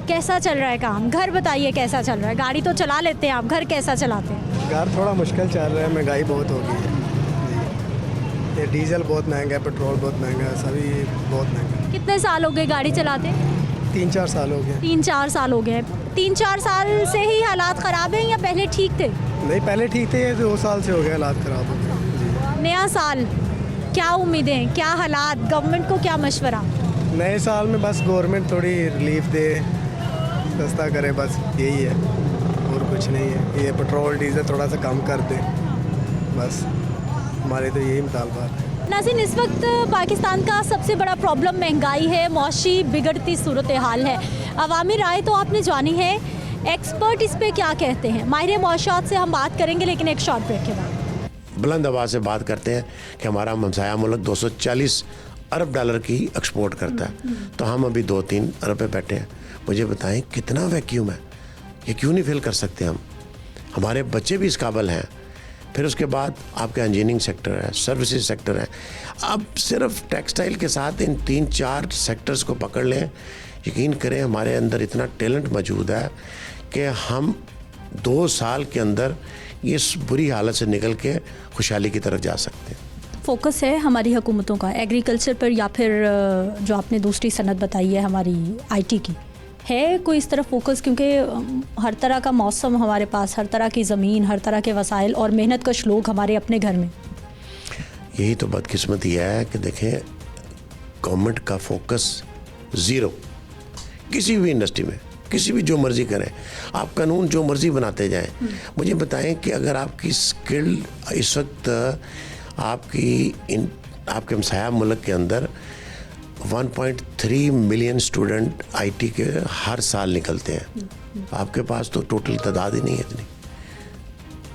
कैसा चल रहा है काम? घर बताइए कैसा चल रहा है? गाड़ी तो चला लेते हैं आप, घर कैसा चलाते हैं? घर थोड़ा मुश्किल चल रहा है, महंगाई बहुत हो गई है, ये डीजल बहुत महंगा है, पेट्रोल बहुत महंगा है, सभी बहुत महंगा है। कितने साल हो गए गाड़ी चलाते? 3-4 साल हो गए। 3-4 साल हो गए। 3-4 साल से ही हालात ख़राब हैं या पहले ठीक थे? नहीं, पहले ठीक थे, 2 साल से हो गए हालात ख़राब हो गए। नया साल, क्या उम्मीदें, क्या हालात, गवर्नमेंट को क्या मशवरा? नए साल में बस गवर्नमेंट थोड़ी रिलीफ दे, सस्ता करे, बस यही है, और कुछ नहीं है। ये पेट्रोल डीजल थोड़ा सा कम कर दे, बस हमारे तो यही मुतालबात है। नाज़रीन, इस वक्त पाकिस्तान का सबसे बड़ा प्रॉब्लम महंगाई है, मौशी बिगड़ती सूरत हाल है। अवामी राय तो आपने जानी है, एक्सपर्ट इस पे क्या कहते हैं, माहिर मौशूआत से हम बात करेंगे, लेकिन एक शॉर्ट ब्रेक के बाद। बुलंद आवाज़ से बात करते हैं कि हमारा हमसाया मुल्क 240 अरब डॉलर की एक्सपोर्ट करता है, तो हम अभी 2-3 अरब पे बैठे हैं। मुझे बताएं कितना वैक्यूम है, ये क्यों नहीं फिल कर सकते हम? हमारे बच्चे भी इस काबिल हैं। फिर उसके बाद आपका इंजीनियरिंग सेक्टर है, सर्विसेज सेक्टर है। अब सिर्फ टेक्सटाइल के साथ इन 3-4 सेक्टर्स को पकड़ लें, यकीन करें हमारे अंदर इतना टैलेंट मौजूद है कि हम 2 साल के अंदर इस बुरी हालत से निकल के खुशहाली की तरफ जा सकते हैं। फोकस है हमारी हुकूमतों का एग्रीकल्चर पर या फिर जो आपने दूसरी सनत बताई है हमारी आईटी की, है कोई इस तरफ फोकस? क्योंकि हर तरह का मौसम हमारे पास, हर तरह की ज़मीन, हर तरह के वसाइल और मेहनत कश लोग हमारे अपने घर में। यही तो बदकिस्मती है कि देखें गवर्नमेंट का फोकस ज़ीरो किसी भी इंडस्ट्री में, किसी भी जो मर्ज़ी करें आप, कानून जो मर्ज़ी बनाते जाएं। मुझे बताएं कि अगर आपकी स्किल इस वक्त आपके हमसाया मुल्क के अंदर 1.3 मिलियन स्टूडेंट आईटी के हर साल निकलते हैं, आपके पास तो टोटल तादाद ही नहीं है इतनी।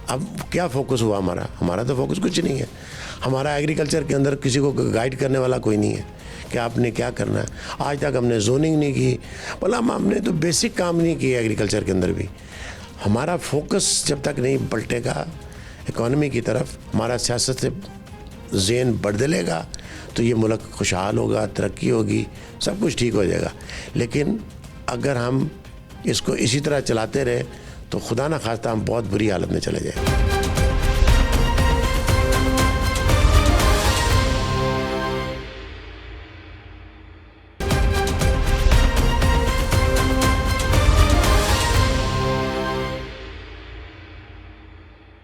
अब क्या फोकस हुआ हमारा तो फोकस कुछ नहीं है। हमारा एग्रीकल्चर के अंदर किसी को गाइड करने वाला कोई नहीं है कि आपने क्या करना है। आज तक हमने जोनिंग नहीं की, मतलब हमने तो बेसिक काम नहीं किया एग्रीकल्चर के अंदर भी। हमारा फोकस जब तक नहीं पलटेगा इकॉनमी की तरफ, हमारा सियासत से ज़हन बदलेगा तो ये मुल्क खुशहाल होगा, तरक्की होगी, सब कुछ ठीक हो जाएगा। लेकिन अगर हम इसको इसी तरह चलाते रहे तो खुदा ना खास्ता हम बहुत बुरी हालत में चले जाएंगे।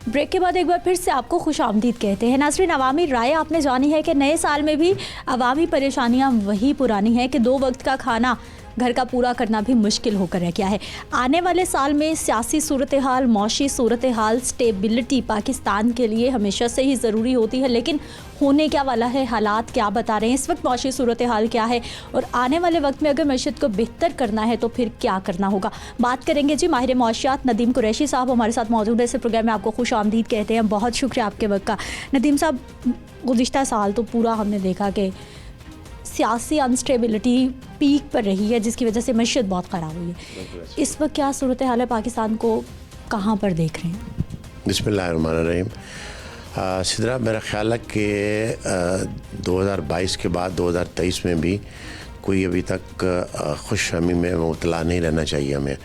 ब्रेक के बाद एक बार फिर से आपको खुशामदीद कहते हैं। नाज़रीन, अवामी राय आपने जानी है कि नए साल में भी अवामी परेशानियां वही पुरानी हैं कि 2 वक्त का खाना घर का पूरा करना भी मुश्किल होकर रह गया है। आने वाले साल में सियासी सूरत हाल, मौशी सूरत हाल, स्टेबिलिटी पाकिस्तान के लिए हमेशा से ही ज़रूरी होती है, लेकिन होने क्या वाला है, हालात क्या बता रहे हैं, इस वक्त मौशी सूरत हाल क्या है और आने वाले वक्त में अगर मईशत को बेहतर करना है तो फिर क्या करना होगा, बात करेंगे जी। माहिर मौशियात नदीम कुरैशी साहब हमारे साथ मौजूद है इस प्रोग्राम में। आपको खुश आमदीद कहते हैं, बहुत शुक्रिया आपके वक्त का। नदीम साहब, गुज़िश्ता साल तो पूरा हमने देखा कि सियासी अनस्टेबिलिटी पीक पर रही है जिसकी वजह से मईशत बहुत ख़राब हुई है। इस वक्त क्या सूरत हाल है, पाकिस्तान को कहाँ पर देख रहे हैं? बिस्मिल्लाहिर्रहमानिर्रहीम। सिदरा, मेरा ख्याल है कि 2022 के बाद 2023 में भी कोई अभी तक खुश हमी में मुबतला नहीं रहना चाहिए हमें,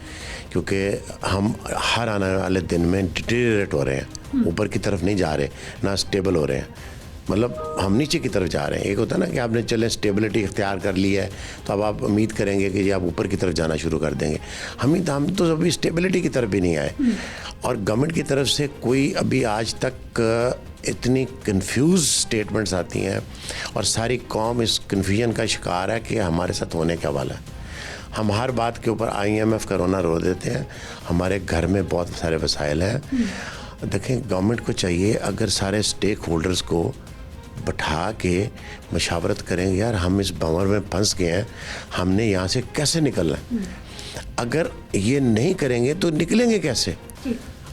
क्योंकि हम हर आने वाले दिन में डिटेरियरेट हो रहे हैं, ऊपर की तरफ नहीं जा रहे, ना स्टेबल हो रहे हैं, मतलब हम नीचे की तरफ जा रहे हैं। एक होता है ना कि आपने चले स्टेबिलिटी इख्तियार कर ली है तो अब आप उम्मीद करेंगे कि आप ऊपर की तरफ जाना शुरू कर देंगे। हम तो अभी स्टेबिलिटी की तरफ भी नहीं आए और गवर्नमेंट की तरफ से कोई अभी आज तक इतनी कंफ्यूज स्टेटमेंट्स आती हैं और सारी कौम इस कन्फ्यूजन का शिकार है कि हमारे साथ होने क्या वाला है। हम हर बात के ऊपर IMF कोरोना रो देते हैं, हमारे घर में बहुत सारे वसाइल हैं। देखें, गवर्नमेंट को चाहिए अगर सारे स्टेक होल्डर्स को बैठा के मशावरत करेंगे, यार हम इस भंवर में फंस गए हैं, हमने यहाँ से कैसे निकलना है। अगर ये नहीं करेंगे तो निकलेंगे कैसे?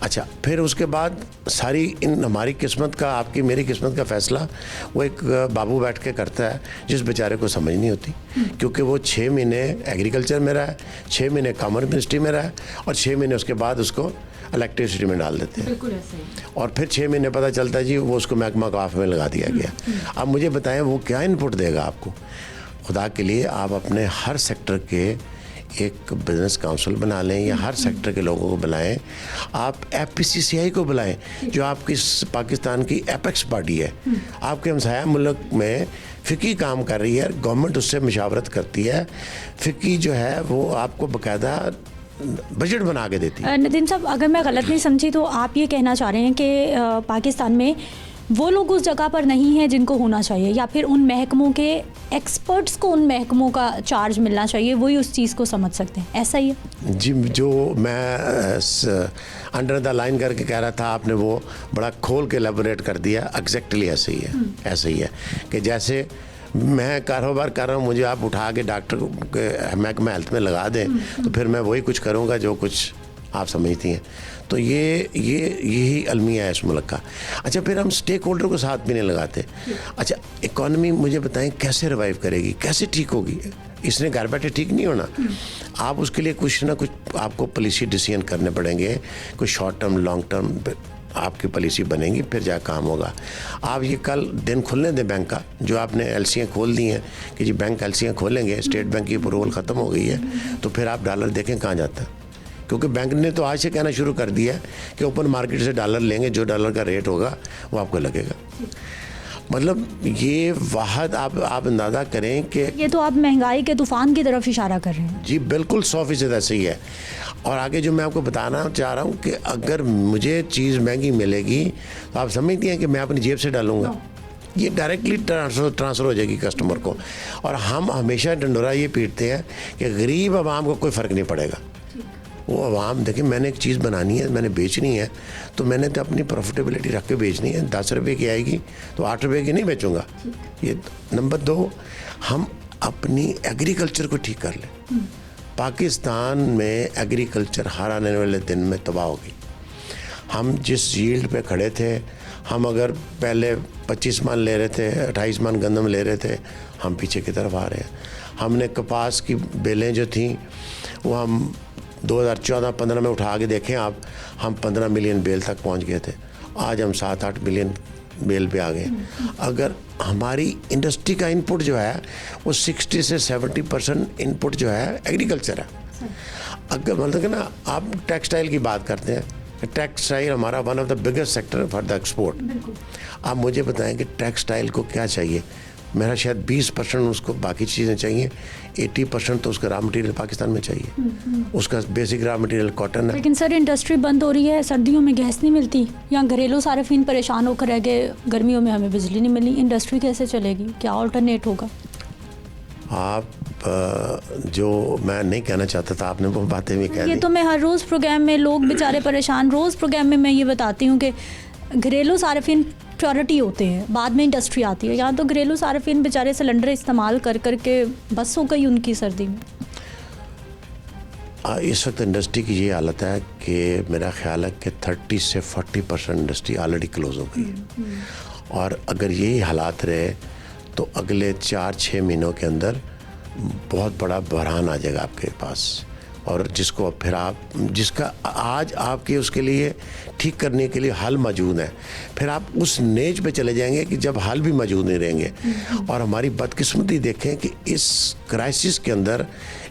अच्छा, फिर उसके बाद सारी इन हमारी किस्मत का, आपकी मेरी किस्मत का फ़ैसला वो एक बाबू बैठ के करता है जिस बेचारे को समझ नहीं होती, क्योंकि वो 6 महीने एग्रीकल्चर में रहा है, 6 महीने कॉमर्स मिनिस्ट्री में रहा है और 6 महीने उसके बाद उसको इलेक्ट्रिसिटी में डाल देते हैं। बिल्कुल ऐसे ही। और फिर 6 महीने पता चलता है जी वो उसको महकमा काफ में लगा दिया गया। अब मुझे बताएं वो क्या इनपुट देगा आपको? खुदा के लिए आप अपने हर सेक्टर के एक बिजनेस काउंसिल बना लें या हर सेक्टर के लोगों को बुलाएं। आप FPCCI को बुलाएं जो आपकी पाकिस्तान की एपेक्स पार्टी है, आपके हमसाया मुल्क में फ़िकी काम कर रही है, गवर्नमेंट उससे मशावरत करती है, फ़िकी जो है वो आपको बाकायदा बजट बना के देती है। नदीम साहब, अगर मैं गलत नहीं समझी तो आप ये कहना चाह रहे हैं कि पाकिस्तान में वो लोग उस जगह पर नहीं हैं जिनको होना चाहिए, या फिर उन महकमों के एक्सपर्ट्स को उन महकमों का चार्ज मिलना चाहिए, वही उस चीज़ को समझ सकते हैं, ऐसा ही है जी? जो मैं अंडर द लाइन करके कह रहा था, आपने वो बड़ा खोल के एलेबोरेट कर दिया। एग्जैक्टली ऐसे ही है, ऐसे ही है कि जैसे मैं कारोबार कर रहा हूँ, मुझे आप उठा के डॉक्टर महकमा हेल्थ में लगा दें तो फिर मैं वही कुछ करूँगा जो कुछ आप समझती हैं। तो यही अलमिया है इस मुल्क का। अच्छा, फिर हम स्टेक होल्डर को साथ भी नहीं लगाते। अच्छा, इकॉनमी मुझे बताएं कैसे रिवाइव करेगी, कैसे ठीक होगी? इसने घर बैठे ठीक नहीं होना। आप उसके लिए कुछ ना कुछ आपको पॉलिसी डिसीजन करने पड़ेंगे, कुछ शॉर्ट टर्म लॉन्ग टर्म आपकी पॉलिसी बनेगी, फिर जा काम होगा। आप ये कल दिन खुलने दें बैंक का, जो आपने एलसीयाँ खोल दी हैं कि जी बैंक एलसीयाँ खोलेंगे, स्टेट बैंक की अप्रूवल ख़त्म हो गई है, तो फिर आप डॉलर देखें कहाँ जाता है। क्योंकि बैंक ने तो आज से कहना शुरू कर दिया है कि ओपन मार्केट से डॉलर लेंगे, जो डॉलर का रेट होगा वो आपको लगेगा। मतलब ये वाहद आप अंदाज़ा करें कि ये तो आप महंगाई के तूफान की तरफ इशारा कर रहे हैं। जी बिल्कुल 100% ऐसे ही है। और आगे जो मैं आपको बताना चाह रहा हूँ कि अगर मुझे चीज़ महंगी मिलेगी तो आप समझती हैं कि मैं अपनी जेब से डालूँगा, ये डायरेक्टली ट्रांसफ़र हो जाएगी कस्टमर को। और हम हमेशा डंडोरा ये पीटते हैं कि गरीब आवाम को कोई फ़र्क नहीं पड़ेगा। वो आवाम देखिए, मैंने एक चीज़ बनानी है, मैंने बेचनी है, तो मैंने तो अपनी प्रॉफिटेबिलिटी रख के बेचनी है। 10 रुपये की आएगी तो 8 रुपये की नहीं बेचूंगा। ये नंबर 2, हम अपनी एग्रीकल्चर को ठीक कर लें। पाकिस्तान में एग्रीकल्चर हर आने वाले दिन में तबाह होगी। हम जिस यील्ड पे खड़े थे, हम अगर पहले 25 मन ले रहे थे, 28 मन गंदम ले रहे थे, हम पीछे की तरफ आ रहे हैं। हमने कपास की बेलें जो थी वो हम 2014-15 में उठा के देखें आप, हम 15 मिलियन बेल तक पहुंच गए थे। आज हम 7-8 मिलियन बेल पे आ गए। अगर हमारी इंडस्ट्री का इनपुट जो है वो 60 से 70% इनपुट जो है एग्रीकल्चर है। अगर मतलब कि ना, आप टेक्सटाइल की बात करते हैं, टेक्सटाइल हमारा one of the biggest sector for the export. आप मुझे बताएं कि टेक्सटाइल को क्या चाहिए? मेरा शायद 20% उसको बाकी चीज़ें चाहिए, 80% तो उसका रॉ मटेरियल पाकिस्तान में चाहिए। उसका बेसिक रॉ मटेरियल कॉटन है। लेकिन सर इंडस्ट्री बंद हो रही है, सर्दियों में गैस नहीं मिलती, या घरेलू सार्फिन परेशान होकर रह गए, गर्मियों में हमें बिजली नहीं मिली, इंडस्ट्री कैसे चलेगी? क्या ऑल्टरनेट होगा? आप जो मैं नहीं कहना चाहता था आपने वो बातें भी कह दी। ये तो मैं हर रोज़ प्रोग्राम में, लोग बेचारे परेशान, रोज़ प्रोग्राम में मैं ये बताती हूँ कि घरेलू सार्फिन प्रायोरिटी होते हैं, बाद में इंडस्ट्री आती है। यहाँ तो घरेलू सार्फिन बेचारे सिलेंडर इस्तेमाल कर के बस हो गई उनकी सर्दी में। इस वक्त इंडस्ट्री की ये हालत है कि मेरा ख्याल है कि 30 से 40% इंडस्ट्री ऑलरेडी क्लोज हो गई है। और अगर यही हालात रहे तो अगले 4-6 महीनों के अंदर बहुत बड़ा बहरान आ जाएगा आपके पास, और जिसको फिर जिसका आज आपके उसके लिए ठीक करने के लिए हल मौजूद है, फिर आप उस नेज पे चले जाएंगे कि जब हल भी मौजूद नहीं रहेंगे। और हमारी बदकिस्मती देखें कि इस क्राइसिस के अंदर,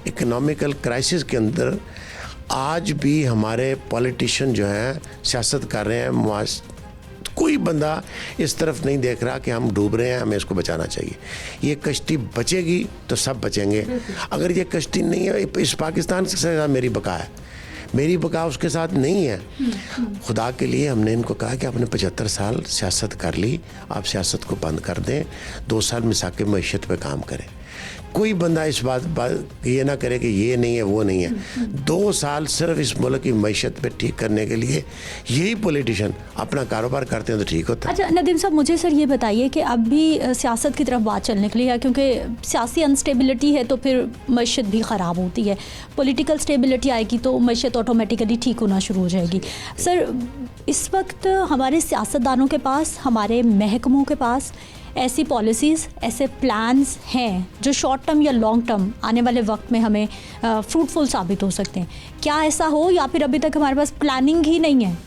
इकोनॉमिकल क्राइसिस के अंदर, आज भी हमारे पॉलिटिशियन जो हैं सियासत कर रहे हैं, कोई बंदा इस तरफ नहीं देख रहा कि हम डूब रहे हैं, हमें इसको बचाना चाहिए। ये कश्ती बचेगी तो सब बचेंगे। अगर ये कश्ती नहीं है, इस पाकिस्तान के साथ मेरी बका है, मेरी बका उसके साथ नहीं है। खुदा के लिए हमने इनको कहा कि आपने 75 साल सियासत कर ली, आप सियासत को बंद कर दें, 2 साल मिसाक मईशत पे काम करें। कोई बंदा इस बात ये ना करे कि ये नहीं है वो नहीं है। 2 साल सिर्फ इस मुल्क की मईशत पे ठीक करने के लिए यही पॉलिटिशियन अपना कारोबार करते हैं तो ठीक होता है। अच्छा नदीम साहब, मुझे सर ये बताइए कि अब भी सियासत की तरफ बात चलने के लिए, क्योंकि सियासी अनस्टेबिलिटी है तो फिर मईशत भी ख़राब होती है, पॉलिटिकल स्टेबिलिटी आएगी तो मईशत ऑटोमेटिकली ठीक होना शुरू हो जाएगी। सर इस वक्त हमारे सियासतदानों के पास, हमारे महकमों के पास ऐसी पॉलिसीज़, ऐसे प्लान्स हैं जो शॉर्ट टर्म या लॉन्ग टर्म आने वाले वक्त में हमें फ्रूटफुल साबित हो सकते हैं? क्या ऐसा हो, या फिर अभी तक हमारे पास प्लानिंग ही नहीं है?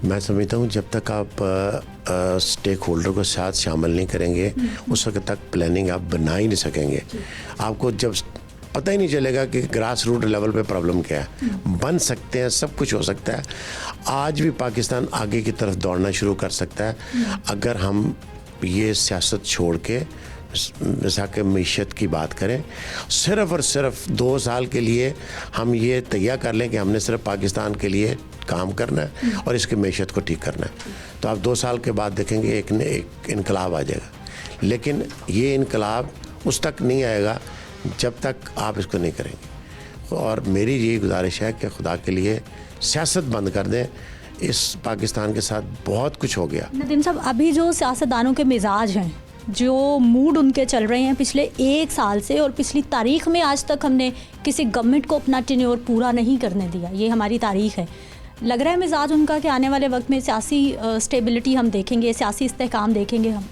मैं समझता हूँ जब तक आप स्टेक होल्डर को साथ शामिल नहीं करेंगे उस वक्त तक प्लानिंग आप बना ही नहीं सकेंगे। आपको जब पता ही नहीं चलेगा कि ग्रास रूट लेवल पे प्रॉब्लम क्या है। बन सकते हैं, सब कुछ हो सकता है। आज भी पाकिस्तान आगे की तरफ दौड़ना शुरू कर सकता है अगर हम ये सियासत छोड़ के मिसाक मईशत की बात करें। सिर्फ़ और सिर्फ 2 साल के लिए हम ये तैयार कर लें कि हमने सिर्फ पाकिस्तान के लिए काम करना है और इसकी मईशत को ठीक करना है, तो आप 2 साल के बाद देखेंगे एक इनकलाब आ जाएगा। लेकिन ये इनकलाब उस तक नहीं आएगा जब तक आप इसको नहीं करेंगे। और मेरी यही गुजारिश है कि खुदा के लिए सियासत बंद कर दें। इस पाकिस्तान के साथ बहुत कुछ हो गया। नदीम साहब, अभी जो सियासतदानों के मिजाज हैं जो मूड उनके चल रहे हैं पिछले 1 साल से, और पिछली तारीख में आज तक हमने किसी गवर्नमेंट को अपना टेन्योर पूरा नहीं करने दिया, ये हमारी तारीख है। लग रहा है मिजाज उनका कि आने वाले वक्त में सियासी स्टेबिलिटी हम देखेंगे, सियासी इस्तेहकाम देखेंगे हम?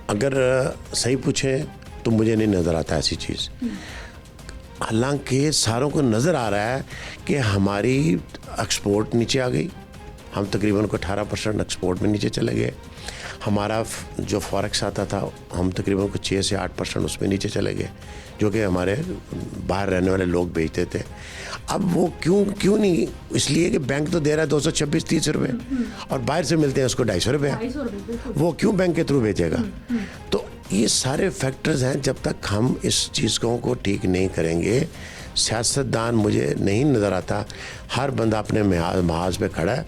अगर सही पूछे तो मुझे नहीं नज़र आता ऐसी चीज़। हालांकि सारों को नज़र आ रहा है कि हमारी एक्सपोर्ट नीचे आ गई, हम तकरीबन को 18% एक्सपोर्ट में नीचे चले गए। हमारा जो फॉरेक्स आता था हम तकरीबन को 6 से 8% उसमें नीचे चले गए, जो कि हमारे बाहर रहने वाले लोग बेचते थे। अब वो क्यों नहीं, इसलिए कि बैंक तो दे रहा है 226-30 रुपये और बाहर से मिलते हैं उसको 250 रुपये, वो क्यों बैंक के थ्रू बेचेगा? तो ये सारे फैक्टर्स हैं, जब तक हम इस चीज़ों को ठीक नहीं करेंगे, सियासतदान मुझे नहीं नज़र आता, हर बंदा अपने महाज पे खड़ा है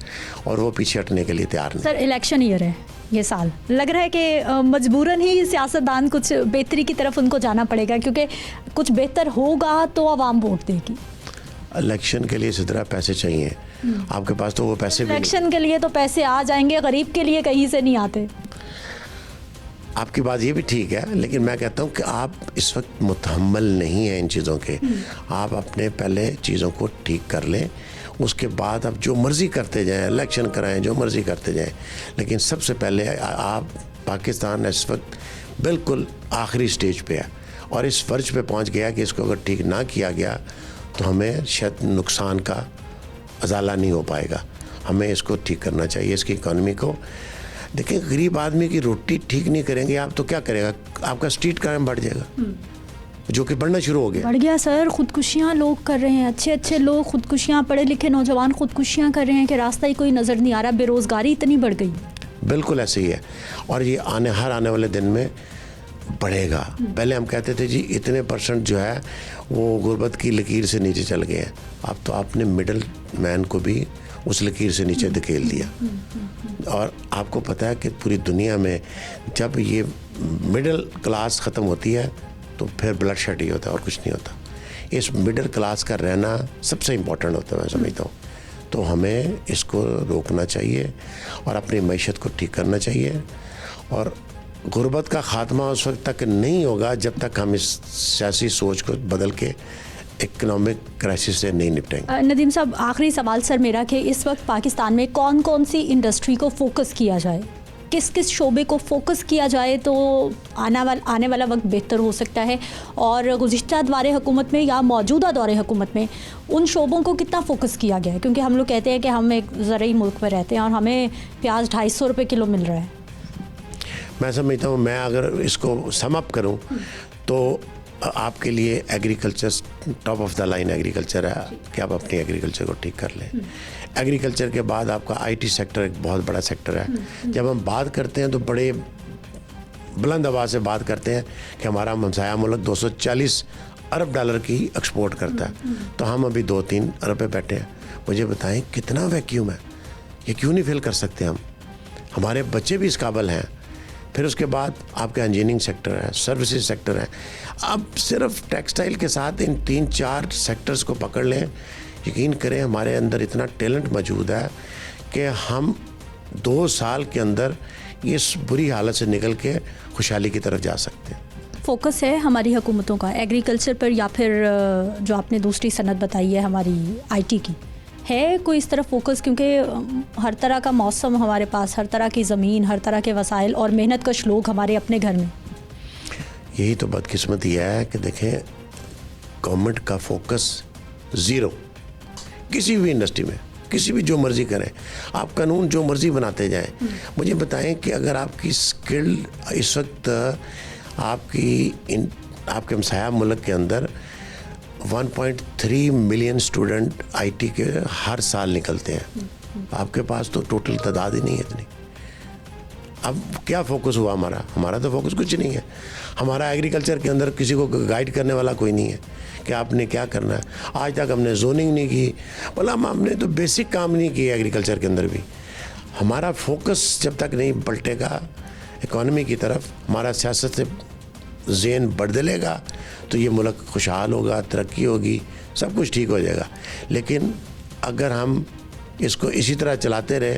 और वो पीछे हटने के लिए तैयार नहीं। सर इलेक्शन ईयर है ये साल, लग रहा है कि मजबूरन ही सियासतदान कुछ बेहतरी की तरफ उनको जाना पड़ेगा, क्योंकि कुछ बेहतर होगा तो आवाम वोट देगी। इलेक्शन के लिए इस तरह पैसे चाहिए, आपके पास तो वो पैसे भी नहीं। इलेक्शन के लिए तो पैसे आ जाएंगे, गरीब के लिए कहीं से नहीं आते। आपकी बात ये भी ठीक है, लेकिन मैं कहता हूँ कि आप इस वक्त मुतहम्मल नहीं हैं इन चीज़ों के। आप अपने पहले चीज़ों को ठीक कर लें, उसके बाद आप जो मर्ज़ी करते जाएं, इलेक्शन कराएं, जो मर्ज़ी करते जाएं, लेकिन सबसे पहले आप पाकिस्तान इस वक्त बिल्कुल आखिरी स्टेज पे है और इस फर्ज पे पहुंच गया कि इसको अगर ठीक ना किया गया तो हमें शायद नुकसान का अजाला नहीं हो पाएगा। हमें इसको ठीक करना चाहिए, इसकी इकॉनमी को। देखिए, गरीब आदमी की रोटी ठीक नहीं करेंगे आप तो क्या करेगा? आपका स्ट्रीट क्राइम बढ़ जाएगा, जो कि बढ़ना शुरू हो गया। बढ़ गया सर, खुदकुशियाँ लोग कर रहे हैं, अच्छे लोग खुदकुशियाँ, पढ़े लिखे नौजवान खुदकुशियाँ कर रहे हैं कि रास्ता ही कोई नज़र नहीं आ रहा, बेरोज़गारी इतनी बढ़ गई। बिल्कुल ऐसे ही है और ये हर आने वाले दिन में बढ़ेगा। पहले हम कहते थे जी इतने % जो है वो गुर्बत की लकीर से नीचे चल गए हैं, अब तो आपने मिडल मैन को भी उस लकीर से नीचे धकेल दिया। और आपको पता है कि पूरी दुनिया में जब ये मिडिल क्लास ख़त्म होती है तो फिर ब्लड शेड ही होता है और कुछ नहीं होता। इस मिडिल क्लास का रहना सबसे इम्पोर्टेंट होता है, मैं समझता हूँ। तो हमें इसको रोकना चाहिए और अपनी मैशत को ठीक करना चाहिए, और गुर्बत का ख़ात्मा उस वक्त तक नहीं होगा जब तक हम इस सियासी सोच को बदल के इकोनॉमिक क्राइसिस से नहीं निपटेंगे। नदीम साहब, आखिरी सवाल सर मेरा कि इस वक्त पाकिस्तान में कौन सी इंडस्ट्री को फोकस किया जाए, किस शोबे को फोकस किया जाए तो आने वाला वक्त बेहतर हो सकता है, और गुज़िश्ता दौरे हुकूमत में या मौजूदा दौरे हुकूमत में उन शोबों को कितना फोकस किया गया है? क्योंकि हम लोग कहते हैं कि हम एक ज़रूरी मुल्क में रहते हैं और हमें प्याज 250 रुपये किलो मिल रहा है। मैं समझता हूँ, मैं अगर इसको सम अप करूँ तो आपके लिए agriculture top of the line agriculture है कि आप अपनी एग्रीकल्चर को ठीक कर लें। एग्रीकल्चर के बाद आपका आईटी सेक्टर एक बहुत बड़ा सेक्टर है। जब हम बात करते हैं तो बड़े बुलंद आवाज़ से बात करते हैं कि हमारा हमसाया मुल्क 240 अरब डॉलर की एक्सपोर्ट करता है, तो हम अभी 2-3 अरब पे बैठे हैं। मुझे बताएं कितना वैक्यूम है, ये क्यों नहीं फिल कर सकते हम? हमारे बच्चे भी इस काबिल हैं। फिर उसके बाद आपका इंजीनियरिंग सेक्टर है, सर्विसेज सेक्टर है। अब सिर्फ टेक्सटाइल के साथ इन 3-4 सेक्टर्स को पकड़ लें, यकीन करें हमारे अंदर इतना टैलेंट मौजूद है कि हम 2 साल के अंदर इस बुरी हालत से निकल के खुशहाली की तरफ जा सकते हैं। फोकस है हमारी हुकूमतों का एग्रीकल्चर पर, या फिर जो आपने दूसरी सनत बताई है हमारी आईटी की, है कोई इस तरफ फोकस? क्योंकि हर तरह का मौसम हमारे पास, हर तरह की ज़मीन, हर तरह के वसाइल और मेहनत कश लोग हमारे अपने घर में। यही तो बदकिस्मती है कि देखें गवर्नमेंट का फोकस ज़ीरो किसी भी इंडस्ट्री में, किसी भी जो मर्ज़ी करें आप, कानून जो मर्ज़ी बनाते जाएं। मुझे बताएं कि अगर आपकी स्किल इस वक्त आपके हमसाया मुल्क के अंदर 1.3 मिलियन स्टूडेंट आईटी के हर साल निकलते हैं, आपके पास तो टोटल तादाद ही नहीं है इतनी। अब क्या फोकस हुआ हमारा तो फोकस कुछ नहीं है। हमारा एग्रीकल्चर के अंदर किसी को गाइड करने वाला कोई नहीं है कि आपने क्या करना है। आज तक हमने जोनिंग नहीं की, मतलब हमने तो बेसिक काम नहीं किए एग्रीकल्चर के अंदर भी। हमारा फोकस जब तक नहीं पलटेगा इकॉनमी की तरफ, हमारा सियासत से ज़हन बदलेगा तो ये मुल्क खुशहाल होगा, तरक्की होगी, सब कुछ ठीक हो जाएगा। लेकिन अगर हम इसको इसी तरह चलाते रहे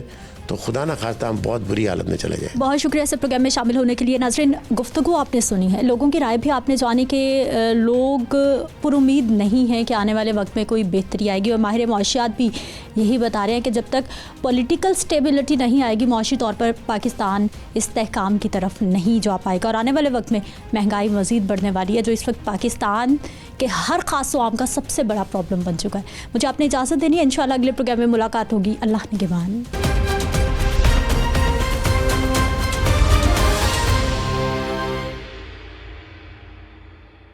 तो खुदा ना खास्ता हम बहुत बुरी हालत में चले जाए। बहुत शुक्रिया इस प्रोग्राम में शामिल होने के लिए। नाज़रीन, गुफ्तगू आपने सुनी है, लोगों की राय भी आपने जानी कि लोग पुरुमीद नहीं हैं कि आने वाले वक्त में कोई बेहतरी आएगी, और माहिर मौशियात भी यही बता रहे हैं कि जब तक पॉलिटिकल स्टेबिलिटी नहीं आएगी, मौशी तौर पर पाकिस्तान इस्तेहकाम की तरफ नहीं जा पाएगा, और आने वाले वक्त में महंगाई मज़ीद बढ़ने वाली है, जो इस वक्त पाकिस्तान के हर ख़ास आवाम का सबसे बड़ा प्रॉब्लम बन चुका है। मुझे आपने इजाज़त देनी है, इंशाल्लाह अगले प्रोग्राम में मुलाकात होगी। अल्लाह निगहबान।